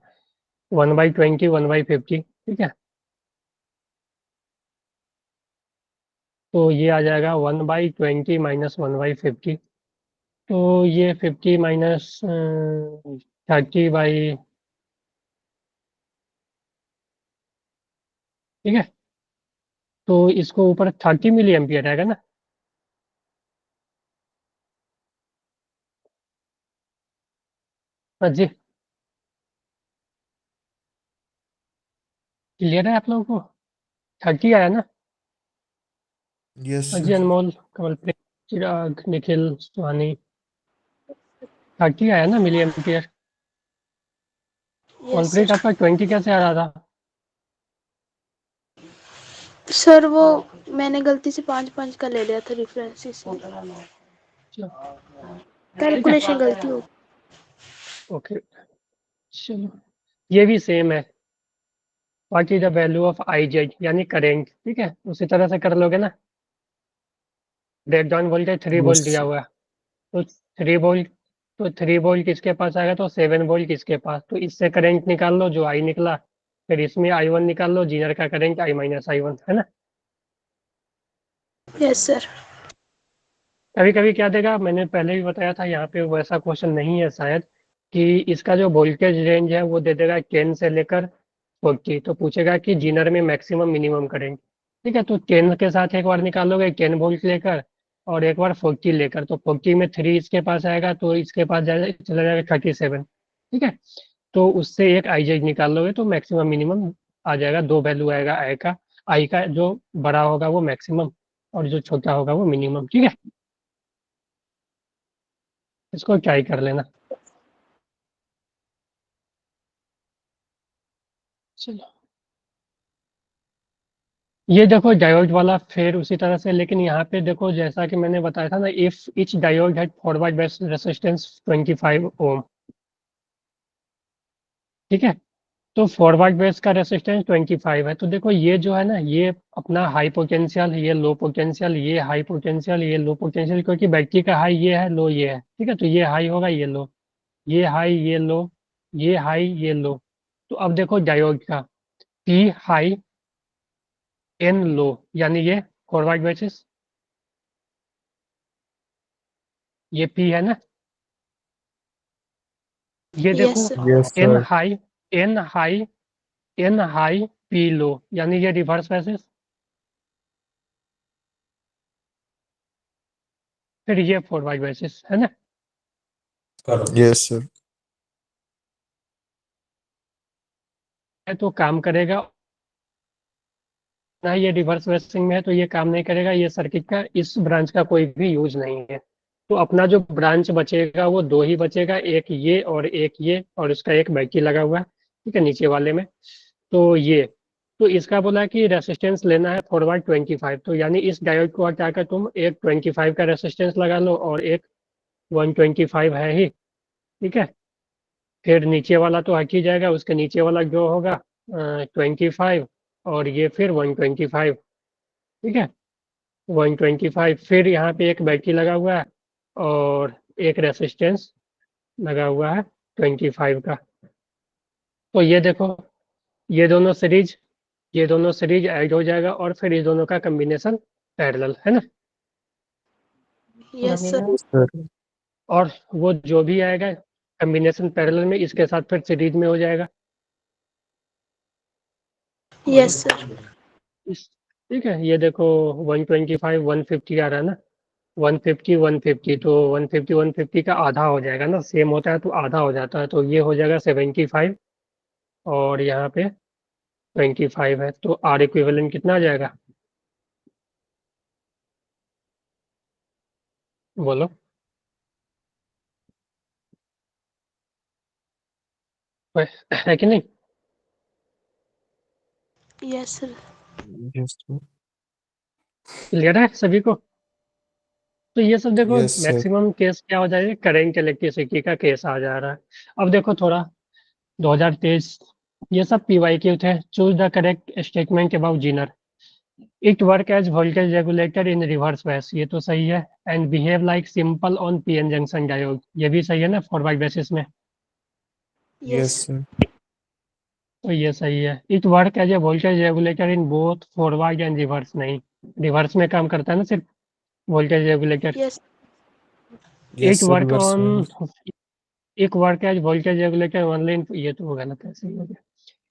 1/20 1/50। ठीक है। तो ये आ जाएगा 1/20 माइनस 1/50। तो ये 50 माइनस 30/, ठीक है। तो इसको ऊपर 30 मिली एम्पियर आएगा ना? हाँ जी, क्लियर है आप लोगों को? 30 आया ना? यस हाँ जी, सर। अनमोल, कमलप्रीत, चिराग, निखिल, सुहानी, 30 आया ना milli ampere? Yes Kamalpreet sir. आपका 20 कैसे आ रहा था? सर वो मैंने गलती से 5-5 का ले लिया था रेफरेंस, इसलिए चलो, ठीक है, कैलकुलेशन गलती हो। ओके। चलो, ये भी सेम है। What is the value of I Z, यानी करेंट। ठीक है, उसी तरह से कर लोगे ना। ब्रेकडाउन वोल्टेज 3 वोल्ट दिया यस हुआ है। तो 3 वोल्ट, तो 3 वोल्ट किसके पास आएगा? तो 7 वोल्ट किसके पास? तो इससे करंट निकाल लो जो आई निकला। फिर इसमें I1 निकाल लो, जीनर का करंट I-I1, है ना? Yes sir. कभी कभी क्या देगा, मैंने पहले भी बताया था, यहाँ पे वैसा क्वेश्चन नहीं है शायद, कि इसका जो वोल्टेज रेंज है वो दे देगा 10 से लेकर 40। तो पूछेगा कि जीनर में मैक्सिमम मिनिमम करंट। ठीक है। तो 10 के साथ एक बार निकालोगे 10 वोल्ट लेकर, और एक बार 40 लेकर। तो 40 में 3 इसके पास आएगा तो इसके पास चला जाएगा 37। ठीक है। तो उससे एक आई जेड निकाल लोगे तो मैक्सिमम मिनिमम आ जाएगा। दो वैल्यू आएगा आई का जो बड़ा होगा वो मैक्सिमम, और जो छोटा होगा वो मिनिमम। ठीक है। इसको ट्राई कर लेना। चलो, ये देखो डायोड वाला फिर उसी तरह से, लेकिन यहाँ पे देखो जैसा कि मैंने बताया था ना, if etch diode had forward base resistance 25 ओम। ठीक है। तो फॉरवर्ड बेस का रेसिस्टेंस 25 है। तो देखो ये जो है ना, ये अपना हाई पोटेंशियल, ये लो पोटेंशियल, ये हाई पोटेंशियल, ये लो पोटेंशियल, क्योंकि बैटरी का हाई ये है, लो ये है। ठीक है। तो ये हाई होगा, ये लो, ये हाई, ये लो, ये हाई, ये लो। तो अब देखो डायोड का पी हाई एन लो, यानी ये फॉरवर्ड बेसिस, ये पी है ना? ये देखो yes sir. Yes N sir. High, N high, N high, P low, यानी ये रिवर्स बेसिस। फिर ये फॉरवर्ड बेसिस, है ना? Yes sir. तो काम करेगा ना, ये रिवर्स बेसिंग में है तो ये काम नहीं करेगा। ये सर्किट का इस ब्रांच का कोई भी यूज नहीं है। तो अपना जो ब्रांच बचेगा वो दो ही बचेगा, एक ये और एक ये, और उसका एक बैटरी लगा हुआ है। ठीक है, नीचे वाले में। तो ये, तो इसका बोला कि रेसिस्टेंस लेना है फॉरवर्ड 25। तो यानी इस डायोड को हटाकर तुम एक 25 का रेसिस्टेंस लगा लो, और एक 125 है ही। ठीक है। फिर नीचे वाला तो हट ही जाएगा, उसके नीचे वाला जो होगा 25, और ये फिर 125। ठीक है। 125, फिर यहाँ पे एक बैटरी लगा हुआ है और एक रेसिस्टेंस लगा हुआ है 25 का। तो ये देखो, ये दोनों सीरीज ऐड हो जाएगा और फिर ये दोनों का कॉम्बिनेशन पैरेलल है ना। Yes sir. Yes sir. और वो जो भी आएगा कॉम्बिनेशन पैरेलल में इसके साथ फिर सीरीज में हो जाएगा। Yes sir. ठीक है, ये देखो 125 150 आ रहा है ना, 150 150, तो 150 150 का आधा हो जाएगा ना, सेम होता है तो आधा हो जाता है, तो ये हो जाएगा 75 और यहाँ पे 25 है, तो आर इक्विवेलेंट कितना आ जाएगा बोलो। है कि नहीं? Yes sir. Yes sir. Clear है सभी को? तो ये सब देखो यस सर। मैक्सिमम केस क्या हो जाएगा, करंट इलेक्ट्रिसिटी का केस आ जा रहा है। अब देखो थोड़ा 2023, ये सब PYQ थे। Choose the correct statement about zener. It work as voltage regulator in reverse base, ये तो सही है। And behave like simple on PN junction diode, ये भी सही है ना फॉरवर्ड बेसिस में, यस यस। सर। तो ये सही है। It work as a voltage regulator in both forward and reverse, नहीं रिवर्स में काम करता है ना सिर्फ voltage regulator. Yes. Yes it sir. Work reverse में। ऑन एक work as voltage regulator only in, ये तो गलत है, सही हो गया।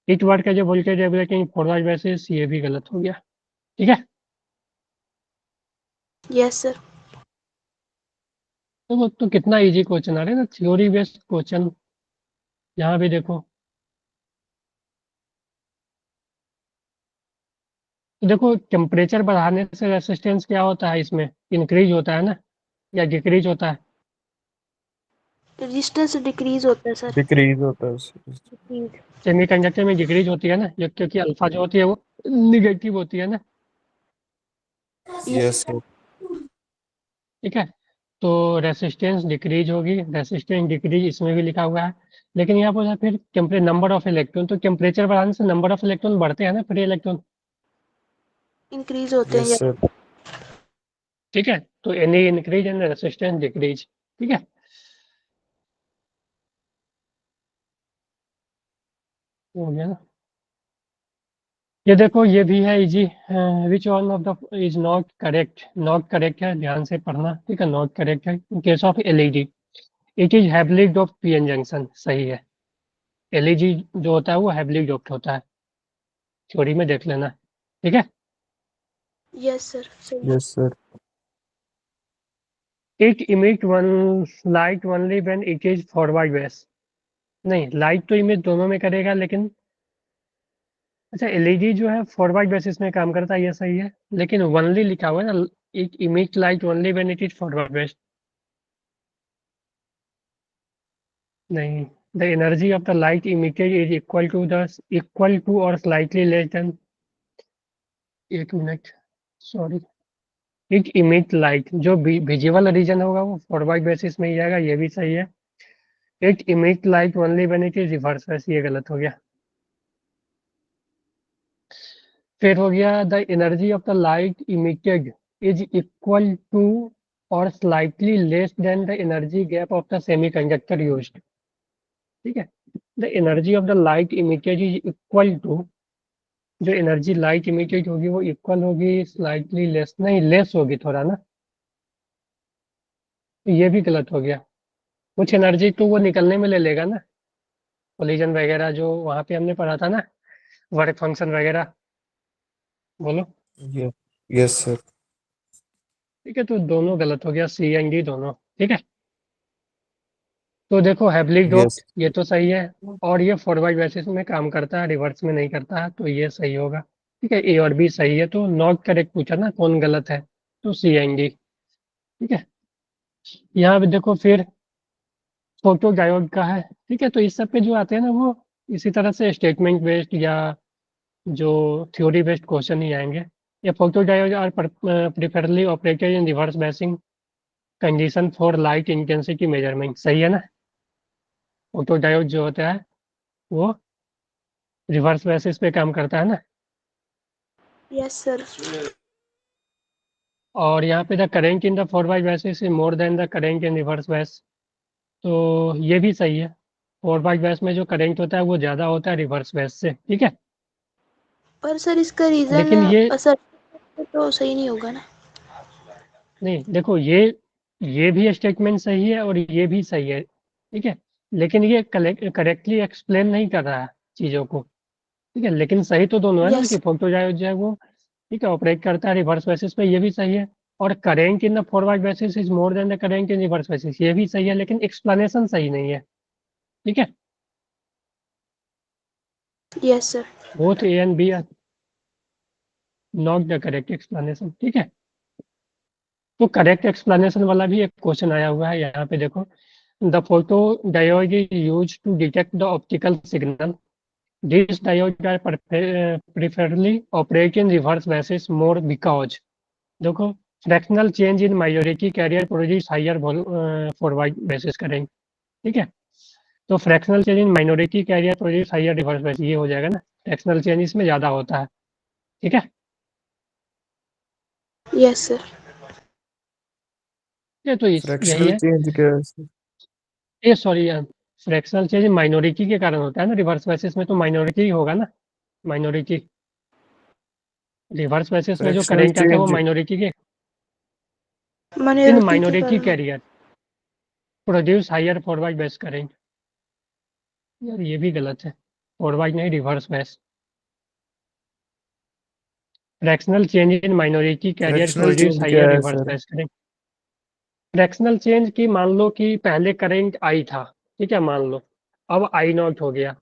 It work as a voltage regulator in forward bias, ये भी गलत हो गया। ठीक है, यस सर। तो वो तो कितना इजी क्वेश्चन आ रहा है ना, थ्योरी बेस्ड क्वेश्चन। यहाँ भी देखो, तो देखो टेम्परेचर बढ़ाने से रेसिस्टेंस क्या होता है, इसमें इंक्रीज होता है ना या डिक्रीज होता है? रेजिस्टेंस डिक्रीज होता है सर। डिक्रीज होता है सर। डिक्रीज। सेमीकंडक्टर में डिक्रीज होती है ना, क्योंकि अल्फा जो होती है वो निगेटिव होती है ना। Yes sir. ठीक है, तो रेसिस्टेंस डिक्रीज होगी, रेसिस्टेंस डिक्रीज इसमें भी लिखा हुआ है। लेकिन यहाँ पर फिर नंबर ऑफ इलेक्ट्रॉन, तो टेम्परेचर बढ़ाने से नंबर ऑफ इलेक्ट्रॉन बढ़ते हैं ना, फ्री इलेक्ट्रॉन। इंक्रीज होते हैं यस यस। सर। ठीक है, तो any increase and resistance decrease. ठीक है, हो गया ना। ये देखो ये भी है easy. Which one of the is not correct, not correct है, ध्यान से पढ़ना। ठीक है, नॉट करेक्ट है in case of LED. It is heavily doped PN junction, सही है। एलईडी जो होता है वो हैविली डोप्ड होता है, थ्योरी में देख लेना। ठीक है, यस सर। सही। Yes sir. It emit one light only when it is forward base, नहीं लाइट तो इमिट दोनों में करेगा, लेकिन अच्छा एलईडी जो है फॉरवर्ड बेसिस में काम करता है, ये सही है। लेकिन ओनली लिखा हुआ है ना, it emit light only when it is forward base, नहीं। The energy of the light emitted is equal to और स्लाइटली लेस देन, एक minute, sorry. It emit light, जो विजिबल रीजन होगा वो फॉरवर्ड बेसिस में ही आएगा, ये भी सही है। It emit light only when it is reverse base, ये गलत हो गया। फिर हो गया the energy of the light emitted is equal to और slightly less than the energy gap of the semiconductor used. ठीक है, the energy of the light emitted is equal to, जो एनर्जी लाइट इमिटेड होगी वो equal होगी slightly less, नहीं less होगी थोड़ा ना, तो ये भी गलत हो गया। कुछ एनर्जी तो वो निकलने में ले लेगा ना, कोलिजन वगैरह जो वहाँ पे हमने पढ़ा था ना, वर्क फंक्शन वगैरह, बोलो। Yes sir. ठीक है, तो दोनों गलत हो गया, सी एंड डी दोनों। ठीक है, तो देखो हैवली डोप्ड यस। ये तो सही है, और ये फॉरवर्ड बेसिस में काम करता है, रिवर्स में नहीं करता है, तो ये सही होगा। ठीक है, ए और बी सही है, तो नॉट करेक्ट पूछा ना कौन गलत है, तो सी एंड डी। ठीक है, यहाँ पे देखो फिर फोटो डायोड का है। ठीक है, तो इस सब पे जो आते हैं ना वो इसी तरह से स्टेटमेंट बेस्ड या जो थ्योरी बेस्ड क्वेश्चन ही आएंगे। ये photo diode are preferably operated in reverse biasing condition for light intensity measurement, सही है ना। फोटो डायोड जो होता है वो रिवर्स बेसिस पे काम करता है ना। Yes sir. और यहाँ पे the current in the forward biases is more than the current in reverse bias, तो ये भी सही है। फॉरवर्ड बैस में जो करंट होता है वो ज़्यादा होता है रिवर्स बैस से, ठीक है। पर सर इसका रीजन लेकिन ये असर तो सही नहीं होगा ना। नहीं, देखो ये भी स्टेटमेंट सही है और ये भी सही है, ठीक है। लेकिन ये करेक्टली एक्सप्लेन नहीं कर रहा है चीज़ों को, ठीक है। लेकिन सही तो दोनों है ना, कि यस। फोटो जो है वो, ठीक है, ऑपरेट करता है रिवर्स बेसिस पे, ये भी सही है। और current in the forward basis is more than the current in reverse bias, ये भी सही है, लेकिन एक्सप्लेनेशन सही नहीं है, ठीक है। Yes sir. Both A and B are not the correct explanation, ठीक है। तो करेक्ट एक्सप्लेनेशन वाला भी एक क्वेश्चन आया हुआ है यहाँ पे, देखो। The photo diode is use to detect the optical signal, this diode are preferably operate in reverse basis more because, देखो, fractional change in minority carrier produce higher forward bias करेंगे, ठीक है। तो fractional change in minority carrier produce higher reverse bias, ये हो जाएगा ना, fractional change इसमें ज़्यादा होता है, ठीक है। Yes sir. ये तो यही फ्रैक्शनल है। चेंज क्या है सर? ये सॉरी, फ्रैक्शनल चेंज माइनॉरिटी के कारण होता है ना, रिवर्स बेसिस में तो माइनॉरिटी ही होगा ना, माइनॉरिटी। रिवर्स बेसिस में जो फ्रैक्शनल करंट आता है वो चेंज माइनॉरिटी के, इन माइनॉरिटी के माइनॉरिटी कारण। Carrier produce higher forward bias current, यार ये भी गलत है, फॉरवर्ड नहीं reverse bias. Fractional change in minority carrier fractional produce change क्या हायर है reverse sir? Bias current. Fractional change की, मान लो कि पहले करंट आई था, ठीक है, मान लो अब आई नॉट हो गया,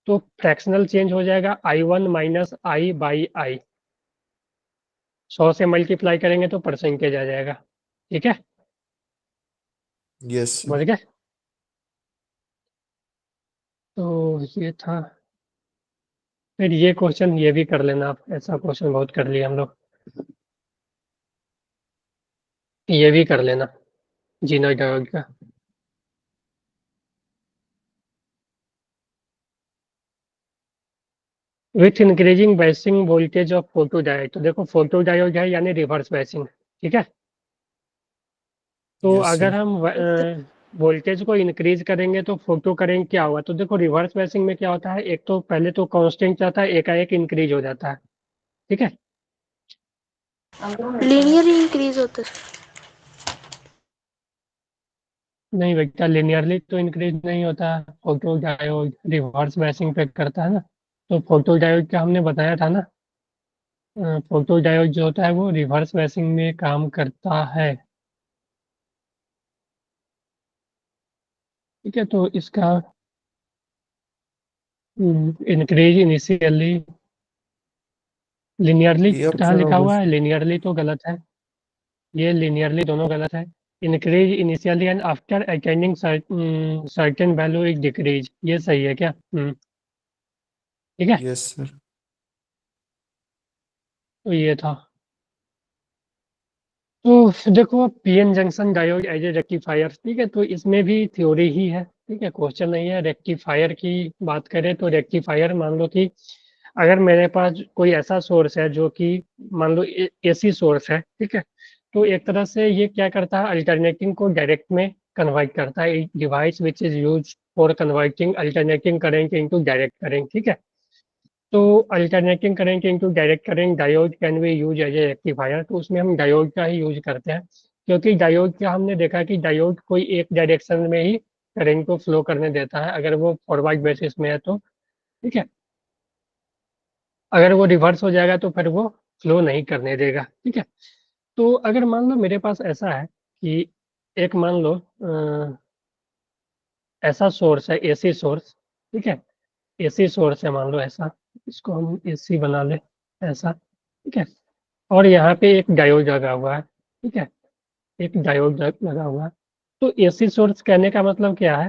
तो फ्रैक्शनल चेंज हो जाएगा I1 minus I by I, 100 से मल्टीप्लाई करेंगे तो परसेंटेज आ जाएगा, ठीक है, यस समझ गए। तो ये था। फिर ये क्वेश्चन ये भी कर लेना आप, ऐसा क्वेश्चन बहुत कर लिया हम लोग, ये भी कर लेना जीनो डायोड का। With increasing biasing voltage of photo diode, तो देखो फोटो डायोड है यानी रिवर्स बायसिंग, ठीक है। तो यस अगर सर। हम वोल्टेज को इंक्रीज करेंगे तो फोटो करेंट क्या होगा, तो देखो रिवर्स बायसिंग में क्या होता है, एक तो पहले तो कांस्टेंट जाता है, एकाएक इंक्रीज हो जाता है, ठीक है। लीनियर इंक्रीज होता है। नहीं बेटा, लिनियरली तो इंक्रीज नहीं होता, फोटो डायोड रिवर्स बायसिंग पे करता है ना। तो फोटो डायोड का हमने बताया था ना, फोटो डायोड जो होता है वो रिवर्स बायसिंग में काम करता है, ठीक है। तो इसका इंक्रीज इनिशियली, लिनियरली ये कहाँ ऑप्शन लिखा होगा हुआ है, सर। लिनियरली तो गलत है, ये लिनियरली दोनों गलत है। Increase initially and after attending certain value is decrease, ये सही है क्या, ठीक है। Yes sir. तो ये था। तो देखो PN junction diode as a rectifier, ठीक है, तो इसमें भी थ्योरी ही है, ठीक है, क्वेश्चन नहीं है। रेक्टिफायर की बात करें तो रेक्टिफायर, मान लो कि अगर मेरे पास कोई ऐसा सोर्स है जो कि मान लो एसी सोर्स है, ठीक है, तो एक तरह से ये क्या करता है, अल्टरनेटिंग को डायरेक्ट में कन्वर्ट करता है, device which is use for converting alternating current into direct current, ठीक है। तो alternating current into direct current diode can be use as a rectifier, तो उसमें हम डायोड का ही यूज करते हैं, क्योंकि डायोड का हमने देखा कि डायोड कोई एक डायरेक्शन में ही करंट को फ्लो करने देता है, अगर वो फॉरवर्ड बेसिस में है तो, ठीक है। अगर वो रिवर्स हो जाएगा तो फिर वो फ्लो नहीं करने देगा, ठीक है। तो अगर मान लो मेरे पास ऐसा है कि एक मान लो ऐसा सोर्स है, एसी सोर्स, ठीक है, एसी सोर्स है मान लो ऐसा, इसको हम एसी बना ले ऐसा, ठीक है। और यहाँ पे एक डायोड लगा हुआ है, ठीक है, एक डायोड लगा हुआ है। तो एसी सोर्स कहने का मतलब क्या है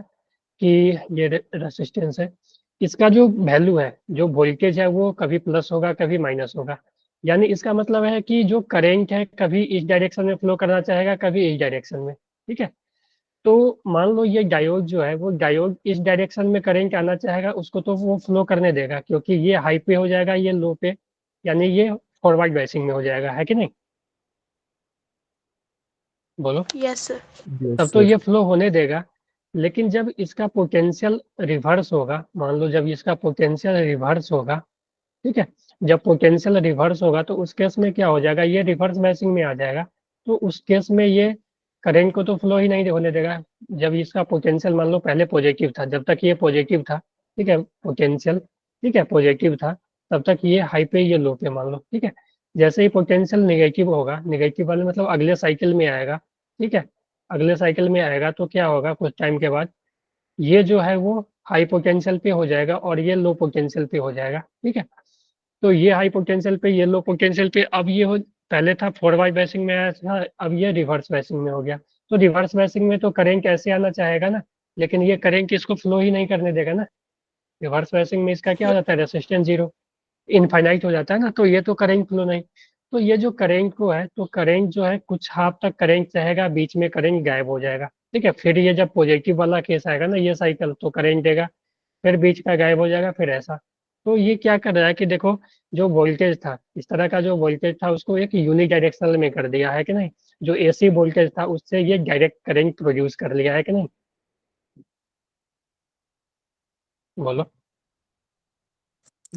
कि ये रेसिस्टेंस है, इसका जो वैल्यू है, जो वोल्टेज है, वो कभी प्लस होगा कभी माइनस होगा, यानी इसका मतलब है कि जो करंट है कभी इस डायरेक्शन में फ्लो करना चाहेगा कभी इस डायरेक्शन में, ठीक है। तो मान लो ये डायोड जो है वो डायोड इस डायरेक्शन में करंट आना चाहेगा, उसको तो वो फ्लो करने देगा, क्योंकि ये हाई पे हो जाएगा ये लो पे, यानी ये फॉरवर्ड बायसिंग में हो जाएगा, है कि नहीं। बोलो। Yes sir. यस तब तो सर। ये फ्लो होने देगा, लेकिन जब इसका पोटेंशियल रिवर्स होगा, मान लो जब इसका पोटेंशियल रिवर्स होगा, ठीक है, जब पोटेंशियल रिवर्स होगा तो उस केस में क्या हो जाएगा, ये रिवर्स मैचिंग में आ जाएगा। तो उस केस में ये करंट को तो फ्लो ही नहीं होने देगा। जब इसका पोटेंशियल मान लो पहले पॉजिटिव था, जब तक ये पॉजिटिव था, ठीक है, पोटेंशियल, ठीक है, पॉजिटिव था, तब तक ये हाई पे ये लो पे मान लो, ठीक है। जैसे ही पोटेंशियल नेगेटिव होगा, नेगेटिव वाले मतलब अगले साइकिल में आएगा, ठीक है, अगले साइकिल में आएगा तो क्या होगा, कुछ टाइम के बाद ये जो है वो हाई पोटेंशियल पे हो जाएगा और ये लो पोटेंशियल पे हो जाएगा, ठीक है। तो ये हाई पोटेंशियल पे, ये लो पोटेंशियल पे, अब ये हो, पहले था फॉरवर्ड बैसिंग में आया था, अब ये रिवर्स बैसिंग में हो गया। तो रिवर्स बैसिंग में तो करंट ऐसे आना चाहेगा ना, लेकिन ये करंट इसको फ्लो ही नहीं करने देगा ना। रिवर्स बैसिंग में इसका क्या हो जाता है, रेसिस्टेंस जीरो, इनफाइनाइट हो जाता है ना, तो ये तो करंट फ्लो नहीं। तो ये जो करंट को है, तो करंट जो है कुछ हाफ तक करंट रहेगा, बीच में करंट गायब हो जाएगा, ठीक है। फिर ये जब पॉजिटिव वाला केस आएगा ना, ये साइकिल, तो करंट देगा, फिर बीच का गायब हो जाएगा, फिर ऐसा। तो ये क्या कर रहा है कि देखो, जो वोल्टेज था, इस तरह का जो वोल्टेज था उसको एक यूनि डायरेक्शनल में कर दिया है कि नहीं। जो एसी वोल्टेज था उससे ये डायरेक्ट करंट प्रोड्यूस कर लिया है कि नहीं। बोलो।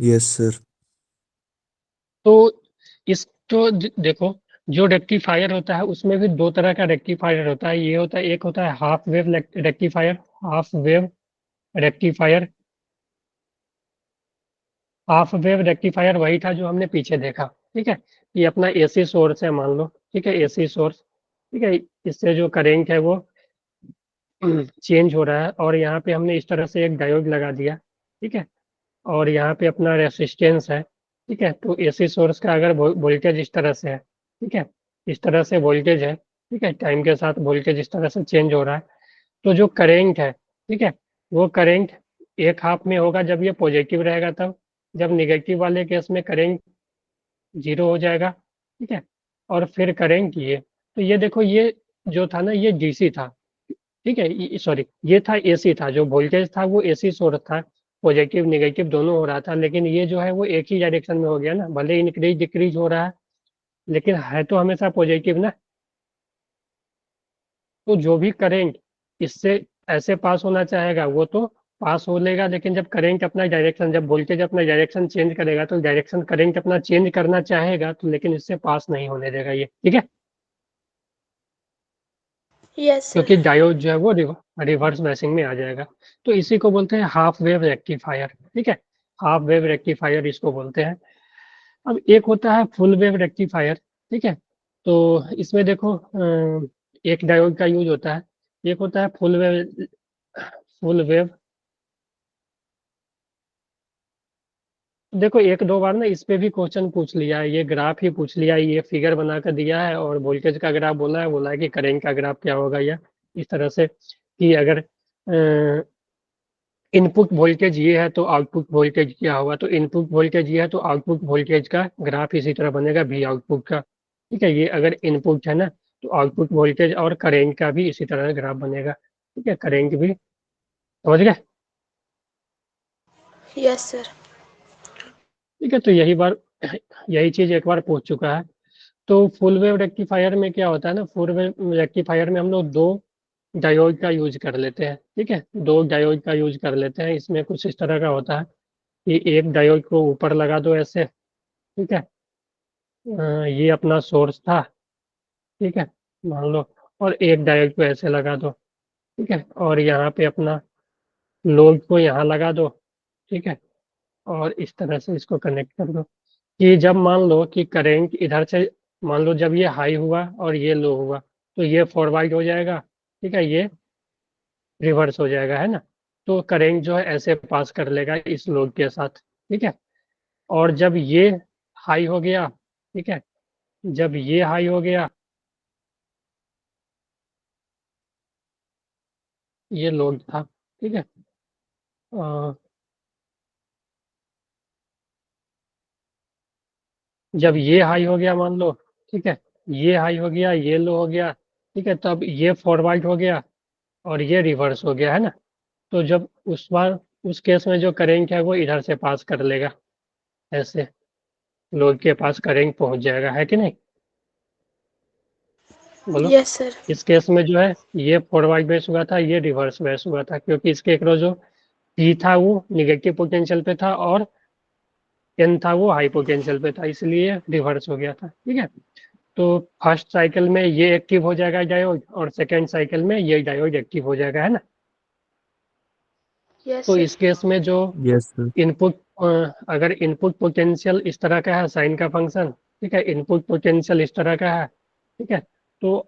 Yes sir. तो इस तो देखो, जो रेक्टिफायर होता है उसमें भी दो तरह का रेक्टिफायर होता है। ये होता है, एक होता है half wave rectifier, half wave rectifier. Half wave rectifier वही था जो हमने पीछे देखा, ठीक है। ये अपना एसी सोर्स है मान लो, ठीक है, एसी सोर्स, ठीक है। इससे जो करंट है वो चेंज हो रहा है, और यहाँ पे हमने इस तरह से एक डायोड लगा दिया, ठीक है। और यहाँ पे अपना रेसिस्टेंस है, ठीक है। तो एसी सोर्स का अगर वोल्टेज इस तरह से है, ठीक है, इस तरह से वोल्टेज है, ठीक है, टाइम के साथ वोल्टेज इस तरह से चेंज हो रहा है। तो जो करेंट है, ठीक है, वो करेंट एक हाफ में होगा जब ये पॉजिटिव रहेगा तब, जब निगेटिव वाले केस में करेंट जीरो हो जाएगा, ठीक है। और फिर करेंट ये, तो ये देखो, ये जो था ना ये डीसी था, ठीक है, सॉरी, ये था एसी था, जो वोल्टेज था वो एसी सोर्स था, पॉजिटिव निगेटिव दोनों हो रहा था, लेकिन ये जो है वो एक ही डायरेक्शन में हो गया ना, भले इंक्रीज डिक्रीज हो रहा है, लेकिन है तो हमेशा पॉजिटिव ना। तो जो भी करंट इससे ऐसे पास होना चाहेगा वो तो पास हो लेगा, लेकिन जब करंट अपना डायरेक्शन, जब वोल्टेज अपना डायरेक्शन चेंज करेगा तो डायरेक्शन करंट अपना चेंज करना चाहेगा, तो लेकिन इससे पास नहीं होने देगा ये, ठीक है। Yes sir. क्योंकि डायोड जो है वो रिवर्स मैचिंग में आ जाएगा। तो इसी को बोलते हैं हाफ वेव रेक्टिफायर, ठीक है, हाफ वेव रेक्टिफायर इसको बोलते हैं। अब एक होता है फुल वेव रेक्टिफायर, ठीक है। तो इसमें देखो, एक डायोड का यूज होता है। एक होता है फुल वेव, फुल वेव। देखो एक दो बार ना इस पे भी क्वेश्चन पूछ लिया है, ये ग्राफ ही पूछ लिया है, ये फिगर बना कर दिया है और वोल्टेज का ग्राफ बोला है कि करंट का ग्राफ क्या होगा, या इस तरह से कि अगर इनपुट वोल्टेज ये है तो आउटपुट वोल्टेज क्या होगा, तो इनपुट वोल्टेज ये है तो आउटपुट वोल्टेज का ग्राफ इसी तरह बनेगा, भी आउटपुट का, ठीक है। ये अगर इनपुट है ना, तो आउटपुट वोल्टेज और करंट का भी इसी तरह ग्राफ बनेगा, ठीक है, करंट भी, समझ गए। Yes sir. ठीक है, तो यही चीज एक बार पूछ चुका है। तो फुल वेव रेक्टिफायर में क्या होता है ना, फुल वेव रेक्टिफायर में हम लोग दो डायोड का यूज कर लेते हैं, ठीक है, दो डायोड का यूज कर लेते हैं। इसमें कुछ इस तरह का होता है कि एक डायोड को ऊपर लगा दो ऐसे, ठीक है, ये अपना सोर्स था, ठीक है, मान लो, और एक डायोड को ऐसे लगा दो, ठीक है, और यहाँ पे अपना लोड को यहाँ लगा दो, ठीक है, और इस तरह से इसको कनेक्ट कर दो कि जब मान लो कि करंट इधर से, मान लो जब ये हाई हुआ और ये लो हुआ, तो ये फॉरवर्ड हो जाएगा, ठीक है, ये रिवर्स हो जाएगा, है ना। तो करंट जो है ऐसे पास कर लेगा इस लोड के साथ, ठीक है। और जब ये हाई हो गया, ठीक है, जब ये हाई हो गया, ये लोड था, ठीक है, अ, जब ये हाई हो गया मान लो, ठीक है, ये हाई हो गया, ये लो हो गया, ठीक है, तब ये फॉरवर्ड हो गया और ये रिवर्स हो गया, है ना। तो जब उस बार, उस केस में जो करंट है वो इधर से पास कर लेगा, ऐसे लोड के पास करंट पहुंच जाएगा, है कि नहीं। बोलो। Yes sir. इस केस में जो है ये फॉरवर्ड बेस हुआ था, ये रिवर्स बेस हुआ था, क्योंकि इसके अक्रॉस जो पी था वो निगेटिव पोटेंशियल पे था और एन था वो हाई पोटेंशियल पे था, इसलिए रिवर्स हो गया था। ठीक है, तो फर्स्ट साइकिल में ये एक्टिव हो जाएगा डायोड और सेकेंड साइकिल में ये डायोड एक्टिव हो जाएगा, है ना। यस तो सर। इस केस में जो यस सर। इनपुट अगर इनपुट पोटेंशियल इस तरह का है साइन का फंक्शन, ठीक है, इनपुट पोटेंशियल इस तरह का है, ठीक है, तो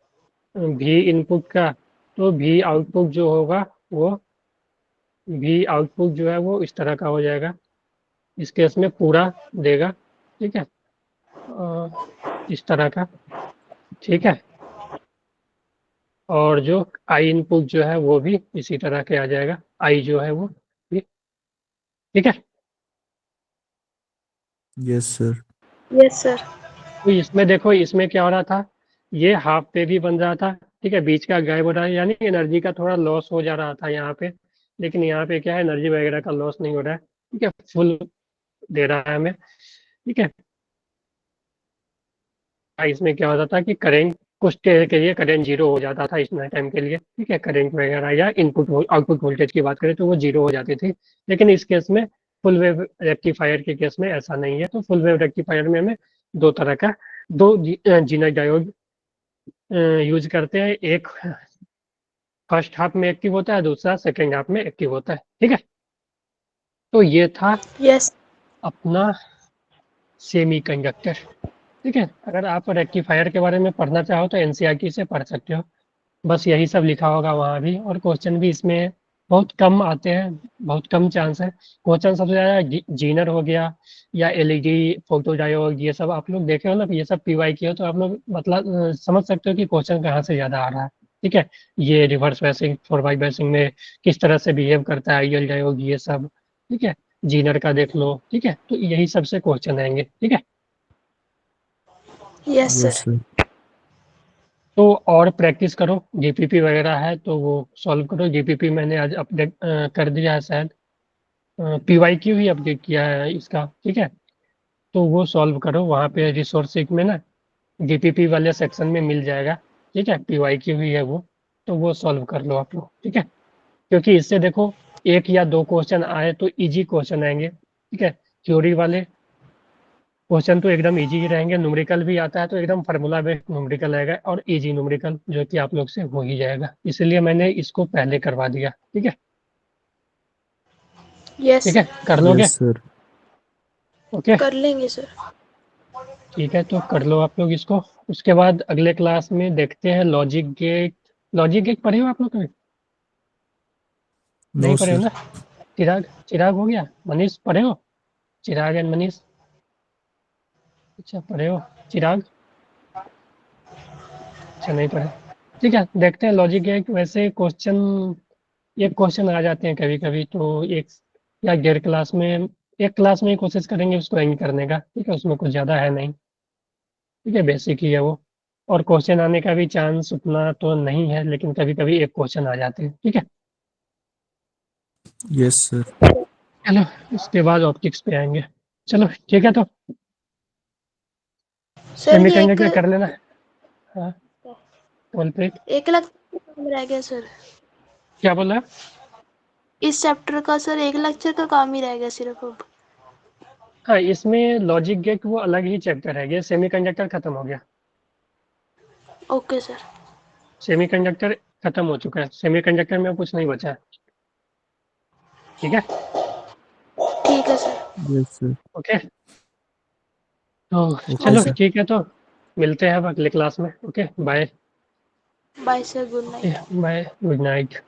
भी इनपुट का, तो भी आउटपुट जो होगा वो भी आउटपुट जो है वो इस तरह का हो जाएगा, इस केस में पूरा देगा। ठीक है, इस तरह का। ठीक है, और जो आई इनपुट जो है वो भी इसी तरह के आ जाएगा, आई जो है वो भी। ठीक है, यस सर। Yes sir. तो इसमें देखो इसमें क्या हो रहा था, ये हाफ पे भी बन रहा था, ठीक है, बीच का गायब हो रहा है, यानी एनर्जी का थोड़ा लॉस हो जा रहा था यहाँ पे, लेकिन यहाँ पे क्या है, एनर्जी वगैरह का लॉस नहीं हो रहा है। ठीक है, फुल दे रहा है हमें। ठीक है, इसमें क्या होता था कि करंट कुछ देर के लिए करंट जीरो हो जाता था इतना टाइम के लिए। ठीक है, करंट वगैरह या इनपुट आउटपुट वोल्टेज की बात करें तो वो जीरो हो जाती थी, लेकिन इस केस में फुल वेव रेक्टिफायर के केस में ऐसा नहीं है। तो फुल वेव रेक्टिफायर में हमें दो तरह का दो जीना डायोड यूज करते हैं, एक फर्स्ट हाफ में एक्टिव होता है, दूसरा सेकेंड हाफ में एक्टिव होता है। ठीक है, तो ये था यस। अपना सेमीकंडक्टर। ठीक है, अगर आप रेक्टिफायर के बारे में पढ़ना चाहो तो एनसीईआरटी से पढ़ सकते हो, बस यही सब लिखा होगा वहाँ भी, और क्वेश्चन भी इसमें बहुत कम आते हैं, बहुत कम चांस है। क्वेश्चन सबसे ज़्यादा जीनर हो गया या एलईडी फोटो डायोड, ये सब आप लोग देखे हो ना, ये सब पीवाई की हो तो आप लोग मतलब समझ सकते हो कि क्वेश्चन कहाँ से ज़्यादा आ रहा है। ठीक है, ये रिवर्स बैसिंग फॉरवर्ड बैसिंग में किस तरह से बिहेव करता है आइडियल डायोड, ये सब। ठीक है, जीनर का देख लो। ठीक है, तो यही सबसे क्वेश्चन आएंगे। ठीक है, यस यस सर। सर। तो और प्रैक्टिस करो, जीपीपी वगैरह है तो वो सॉल्व करो। जीपीपी मैंने आज अपडेट कर दिया है शायद, पीवाईक्यू ही अपडेट किया है इसका। ठीक है, तो वो सॉल्व करो, वहाँ पे रिसोर्स में ना जीपीपी वाले सेक्शन में मिल जाएगा। ठीक है, पीवाईक्यू ही है वो, तो वो सॉल्व कर लो आप लोग। ठीक है, क्योंकि इससे देखो एक या दो क्वेश्चन आए तो इजी क्वेश्चन आएंगे। ठीक है, थ्योरी वाले क्वेश्चन तो एकदम इजी ही रहेंगे, न्यूमेरिकल भी आता है तो एकदम फार्मूला बेस्ड न्यूमेरिकल आएगा और इजी न्यूमेरिकल जो कि आप लोग से हो ही जाएगा, इसलिए मैंने इसको पहले करवा दिया। ठीक है, यस ठीक है, सर। कर लोगे। Yes sir. ओके, कर लेंगे सर। ठीक है, तो कर लो आप लोग इसको। उसके बाद अगले क्लास में देखते हैं लॉजिक गेट। लॉजिक गेट पढ़े हो आप लोग कभी? नो नहीं पढ़े हो सर। ना। चिराग, चिराग हो गया, मनीष पढ़े हो? चिराग एंड मनीष, अच्छा पढ़े हो। चिराग, अच्छा नहीं पढ़े। ठीक है, देखते हैं लॉजिक गेट। वैसे क्वेश्चन, ये क्वेश्चन आ जाते हैं कभी कभी, तो एक या डेढ़ क्लास में, एक क्लास में ही कोशिश करेंगे उसको एंड करने का। ठीक है, उसमें कुछ ज़्यादा है नहीं। ठीक है, बेसिक ही है वो, और क्वेश्चन आने का भी चांस उतना तो नहीं है, लेकिन कभी कभी एक क्वेश्चन आ जाते हैं। ठीक है, यस सर। चलो उसके बाद ऑप्टिक्स पे आएंगे। चलो ठीक है, तो सर ये सेमीकंडक्टर कर लेना। हाँ, बोल पे एक लाख काम रह गया सर। क्या बोल रहा है? इस चैप्टर का सर एक लेक्चर का काम ही रह गया सिर्फ अब। हाँ, इसमें लॉजिक गेट वो अलग ही चैप्टर है, ये सेमीकंडक्टर खत्म हो गया। Okay sir. सेमीकंडक्टर खत्म हो चुका है, सेमीकंडक्टर में अब कुछ नहीं बचा है। ठीक है, ठीक है सर। Yes sir. ओके, तो ओके चलो सर। ठीक है, तो मिलते हैं अब अगले क्लास में। Okay, bye. Bye sir, good night. Bye, good night.